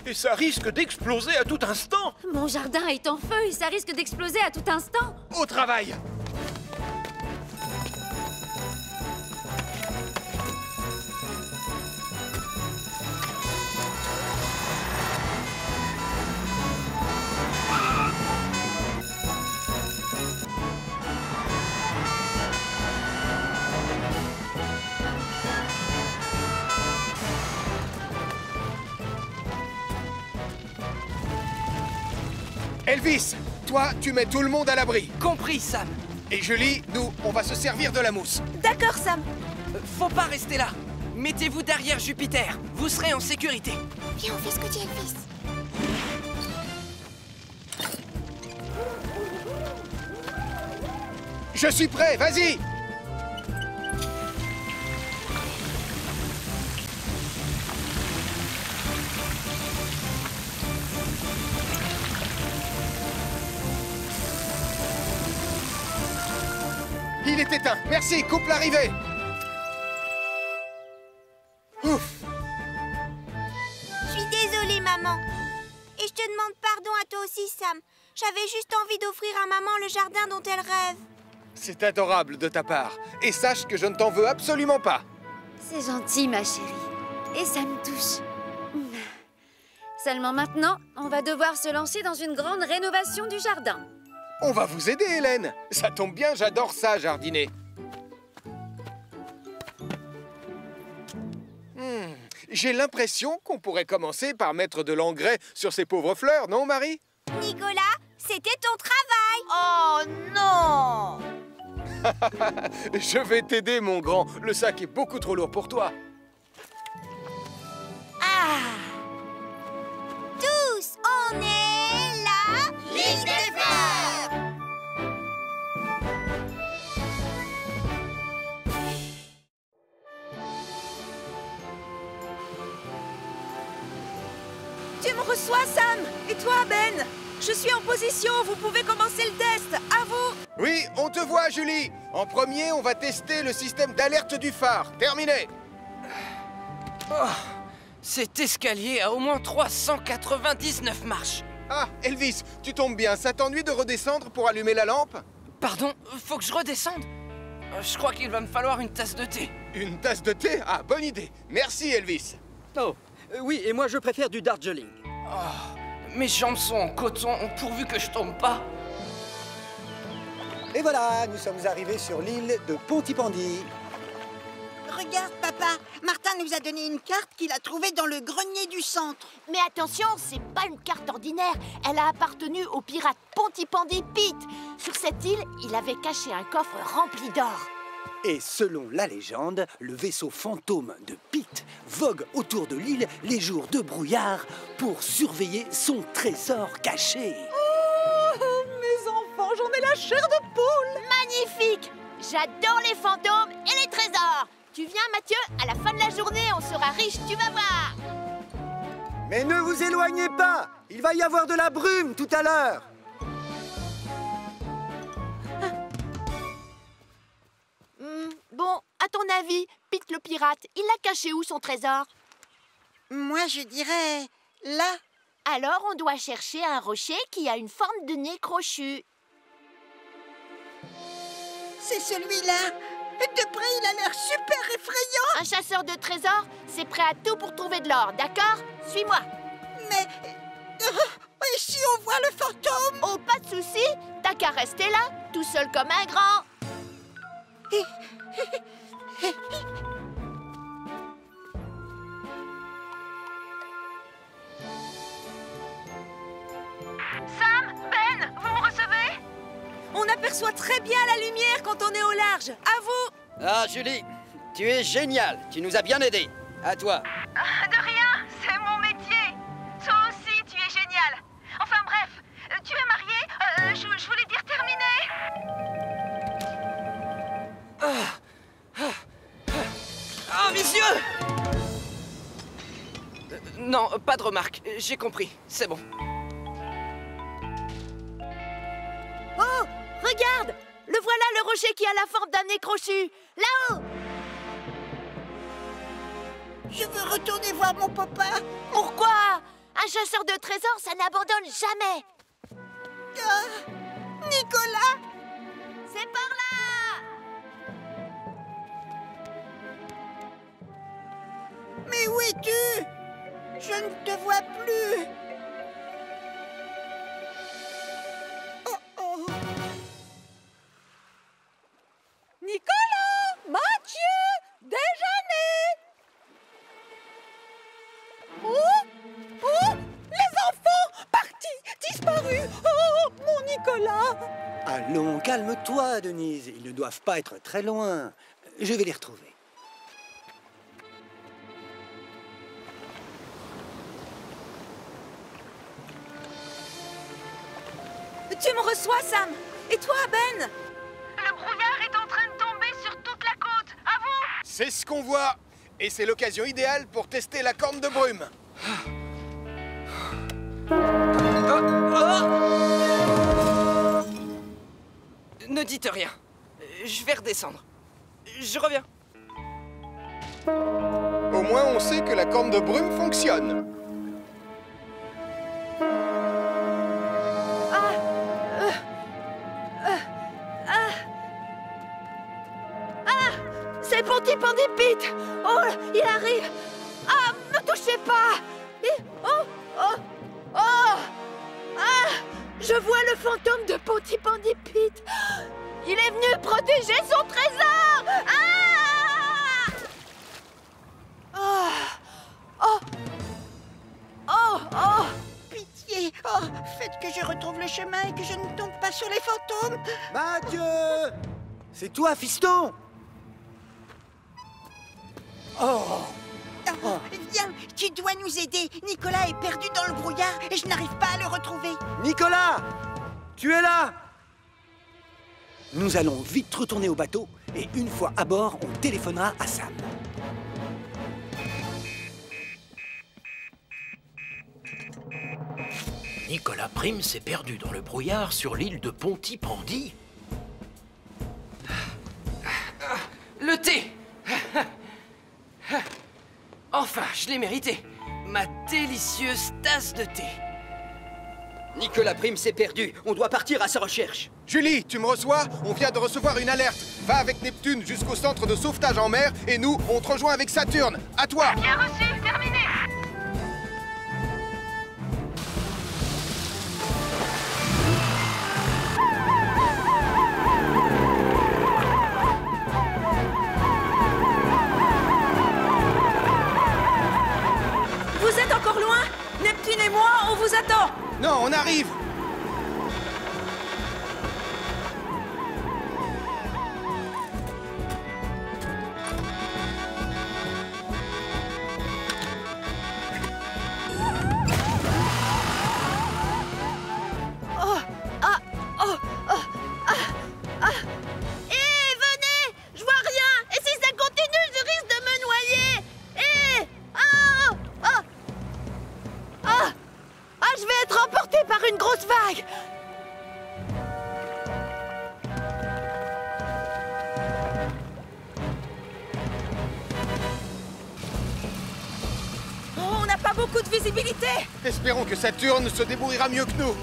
Speaker 1: et ça risque d'exploser à tout instant.
Speaker 7: Mon jardin est en feu et ça risque d'exploser à tout instant.
Speaker 3: Au travail! Elvis, toi, tu mets tout le monde à l'abri.
Speaker 2: Compris, Sam.
Speaker 3: Et Julie, nous, on va se servir de la mousse.
Speaker 9: D'accord, Sam.
Speaker 2: Faut pas rester là. Mettez-vous derrière Jupiter. Vous serez en sécurité.
Speaker 4: Viens, on fait ce que dit Elvis.
Speaker 3: Je suis prêt, vas-y! Il est éteint. Merci, coupe l'arrivée. Ouf.
Speaker 4: Je suis désolée, maman. Et je te demande pardon à toi aussi, Sam. J'avais juste envie d'offrir à maman le jardin dont elle rêve.
Speaker 3: C'est adorable de ta part. Et sache que je ne t'en veux absolument pas.
Speaker 7: C'est gentil, ma chérie. Et ça me touche. Seulement maintenant, on va devoir se lancer dans une grande rénovation du jardin.
Speaker 3: On va vous aider, Hélène. Ça tombe bien, j'adore ça, jardiner. J'ai l'impression qu'on pourrait commencer par mettre de l'engrais sur ces pauvres fleurs, non, Marie?
Speaker 4: Nicolas, c'était ton travail.
Speaker 9: Oh non!
Speaker 3: Je vais t'aider, mon grand. Le sac est beaucoup trop lourd pour toi.
Speaker 4: Tous, on est la Ligue des Fleurs.
Speaker 9: Tu me reçois, Sam? Et toi, Ben? Je suis en position, vous pouvez commencer le test. À vous!
Speaker 3: Oui, on te voit, Julie. En premier, on va tester le système d'alerte du phare. Terminé.
Speaker 2: Oh, cet escalier a au moins 399 marches.
Speaker 3: Ah, Elvis, tu tombes bien. Ça t'ennuie de redescendre pour allumer la lampe?
Speaker 2: Pardon, faut que je redescende? Je crois qu'il va me falloir une tasse de thé.
Speaker 3: Une tasse de thé? Ah, bonne idée. Merci, Elvis.
Speaker 16: Oh, oui, et moi je préfère du Darjeeling.
Speaker 2: Oh, mes jambes sont en coton, pourvu que je tombe pas.
Speaker 6: Et voilà, nous sommes arrivés sur l'île de Pontypandy.
Speaker 14: Regarde, papa, Martin nous a donné une carte qu'il a trouvée dans le grenier du centre.
Speaker 11: Mais attention, c'est pas une carte ordinaire. Elle a appartenu au pirate Pontypandy Pete. Sur cette île, il avait caché un coffre rempli d'or.
Speaker 17: Et selon la légende, le vaisseau fantôme de Pete vogue autour de l'île les jours de brouillard pour surveiller son trésor caché.
Speaker 9: Oh, mes enfants, j'en ai la chair de poule.
Speaker 11: Magnifique! J'adore les fantômes et les trésors. Tu viens, Mathieu? À la fin de la journée, on sera riche, tu vas voir.
Speaker 6: Mais ne vous éloignez pas! Il va y avoir de la brume tout à l'heure.
Speaker 11: Bon, à ton avis, Pete le pirate, il a caché où son trésor?
Speaker 14: Moi, je dirais là.
Speaker 11: Alors, on doit chercher un rocher qui a une forme de nez crochu.
Speaker 14: C'est celui-là. De près, il a l'air super effrayant.
Speaker 11: Un chasseur de trésors, c'est prêt à tout pour trouver de l'or, d'accord? Suis-moi.
Speaker 14: Mais si on voit le fantôme?
Speaker 11: Oh, pas de souci. T'as qu'à rester là, tout seul comme un grand.
Speaker 9: Sam, Ben, vous me recevez? On aperçoit très bien la lumière quand on est au large. À vous!
Speaker 16: Ah, Julie, tu es génial. Tu nous as bien aidés. À toi.
Speaker 9: De rien, c'est mon métier. Toi aussi, tu es génial. Enfin bref, tu es marié, je voulais dire terminé.
Speaker 2: Ah, mes yeux! Non, pas de remarque. J'ai compris. C'est bon.
Speaker 11: Oh, regarde! Le voilà, le rocher qui a la forme d'un nez crochu. Là-haut!
Speaker 14: Je veux retourner voir mon papa.
Speaker 11: Pourquoi? Un chasseur de trésors, ça n'abandonne jamais.
Speaker 14: Nicolas!
Speaker 11: C'est par là!
Speaker 14: Mais où es-tu? Je ne te vois plus. Oh.
Speaker 9: Nicolas! Mathieu! Déjeuner! Oh! Les enfants! Partis! Disparus! Oh, mon Nicolas!
Speaker 17: Allons, calme-toi, Denise. Ils ne doivent pas être très loin. Je vais les retrouver.
Speaker 9: Tu me reçois, Sam? Et toi, Ben?
Speaker 12: Le brouillard est en train de tomber sur toute la côte. À vous!
Speaker 3: C'est ce qu'on voit. Et c'est l'occasion idéale pour tester la corne de brume.
Speaker 2: Ne dites rien. Je vais redescendre. Je reviens.
Speaker 3: Au moins, on sait que la corne de brume fonctionne.
Speaker 11: C'est Pontypandy Pete! Oh, il arrive! Ah, me touchez pas! Je vois le fantôme de Pontypandy Pit. Il est venu protéger son trésor. Ah!
Speaker 14: Oh! Oh! Oh! Oh! Pitié! Oh! Faites que je retrouve le chemin et que je ne tombe pas sur les fantômes!
Speaker 17: Mathieu! C'est toi, fiston! Oh!
Speaker 14: Oh, viens, tu dois nous aider. Nicolas est perdu dans le brouillard et je n'arrive pas à le retrouver.
Speaker 17: Nicolas! Tu es là! Nous allons vite retourner au bateau et une fois à bord, on téléphonera à Sam.
Speaker 1: Nicolas Prime s'est perdu dans le brouillard sur l'île de Pontypandy.
Speaker 2: Le thé! Enfin, je l'ai mérité. Ma délicieuse tasse de thé.
Speaker 16: Nicolas Prime s'est perdu. On doit partir à sa recherche.
Speaker 3: Julie, tu me reçois? On vient de recevoir une alerte. Va avec Neptune jusqu'au centre de sauvetage en mer et nous, on te rejoint avec Saturne. À toi!
Speaker 11: Bien reçu, terminé.
Speaker 9: Vous êtes encore loin? Neptune et moi, on vous attend.
Speaker 3: Non, on arrive!
Speaker 11: Oh, ah, oh, oh, ah, ah. Eh, venez! Je vois rien! Et si ça continue, je risque de me noyer! Eh! Ah! Ah! Ah! Ah, je vais être emporté par une grosse vague!
Speaker 9: Oh, on n'a pas beaucoup de visibilité.
Speaker 3: Espérons que Saturne se débrouillera mieux que nous.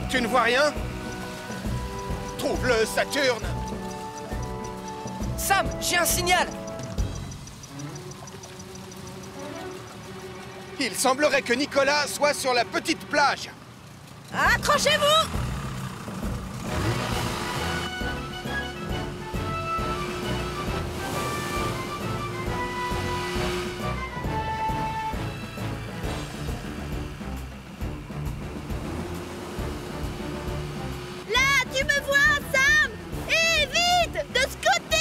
Speaker 3: Tu ne vois rien? Trouve-le, Saturne!
Speaker 2: Sam, j'ai un signal.
Speaker 3: Il semblerait que Nicolas soit sur la petite plage.
Speaker 9: Accrochez-vous!
Speaker 11: Là, tu me vois, Sam! Eh, vite! De ce côté!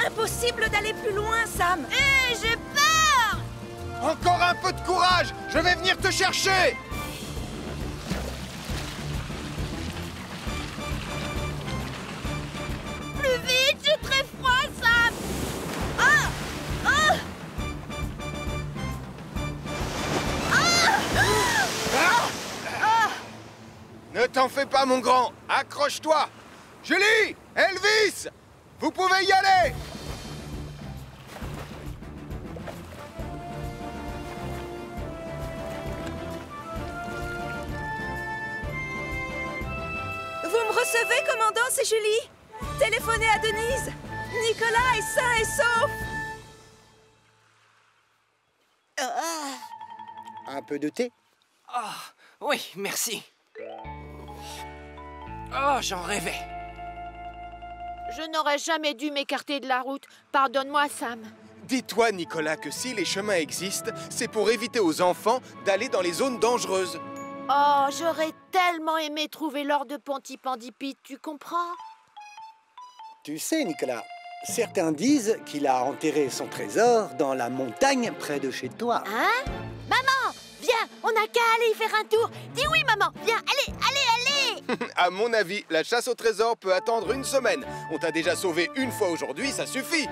Speaker 9: Impossible d'aller plus loin, Sam.
Speaker 11: Eh, j'ai peur!
Speaker 3: Encore un peu de courage! Je vais venir te chercher!
Speaker 11: Plus vite, j'ai très froid, Sam! Ah! Ah!
Speaker 3: Ne t'en fais pas, mon grand! Accroche-toi! Julie! Elvis! Vous pouvez y aller!
Speaker 9: Vous me recevez, commandant, c'est Julie. Téléphonez à Denise. Nicolas est sain et sauf.
Speaker 17: Un peu de thé?
Speaker 2: Ah, oui, merci. Oh, j'en rêvais.
Speaker 7: Je n'aurais jamais dû m'écarter de la route. Pardonne-moi, Sam.
Speaker 3: Dis-toi, Nicolas, que si les chemins existent, c'est pour éviter aux enfants d'aller dans les zones dangereuses.
Speaker 7: Oh, j'aurais tellement aimé trouver l'or de Pontypandy Pit, tu comprends?
Speaker 17: Tu sais, Nicolas, certains disent qu'il a enterré son trésor dans la montagne près de chez toi.
Speaker 7: Hein? Maman, viens, on n'a qu'à aller y faire un tour. Dis oui, maman, viens, allez, allez, allez!
Speaker 3: À mon avis, la chasse au trésor peut attendre une semaine. On t'a déjà sauvé une fois aujourd'hui, ça suffit.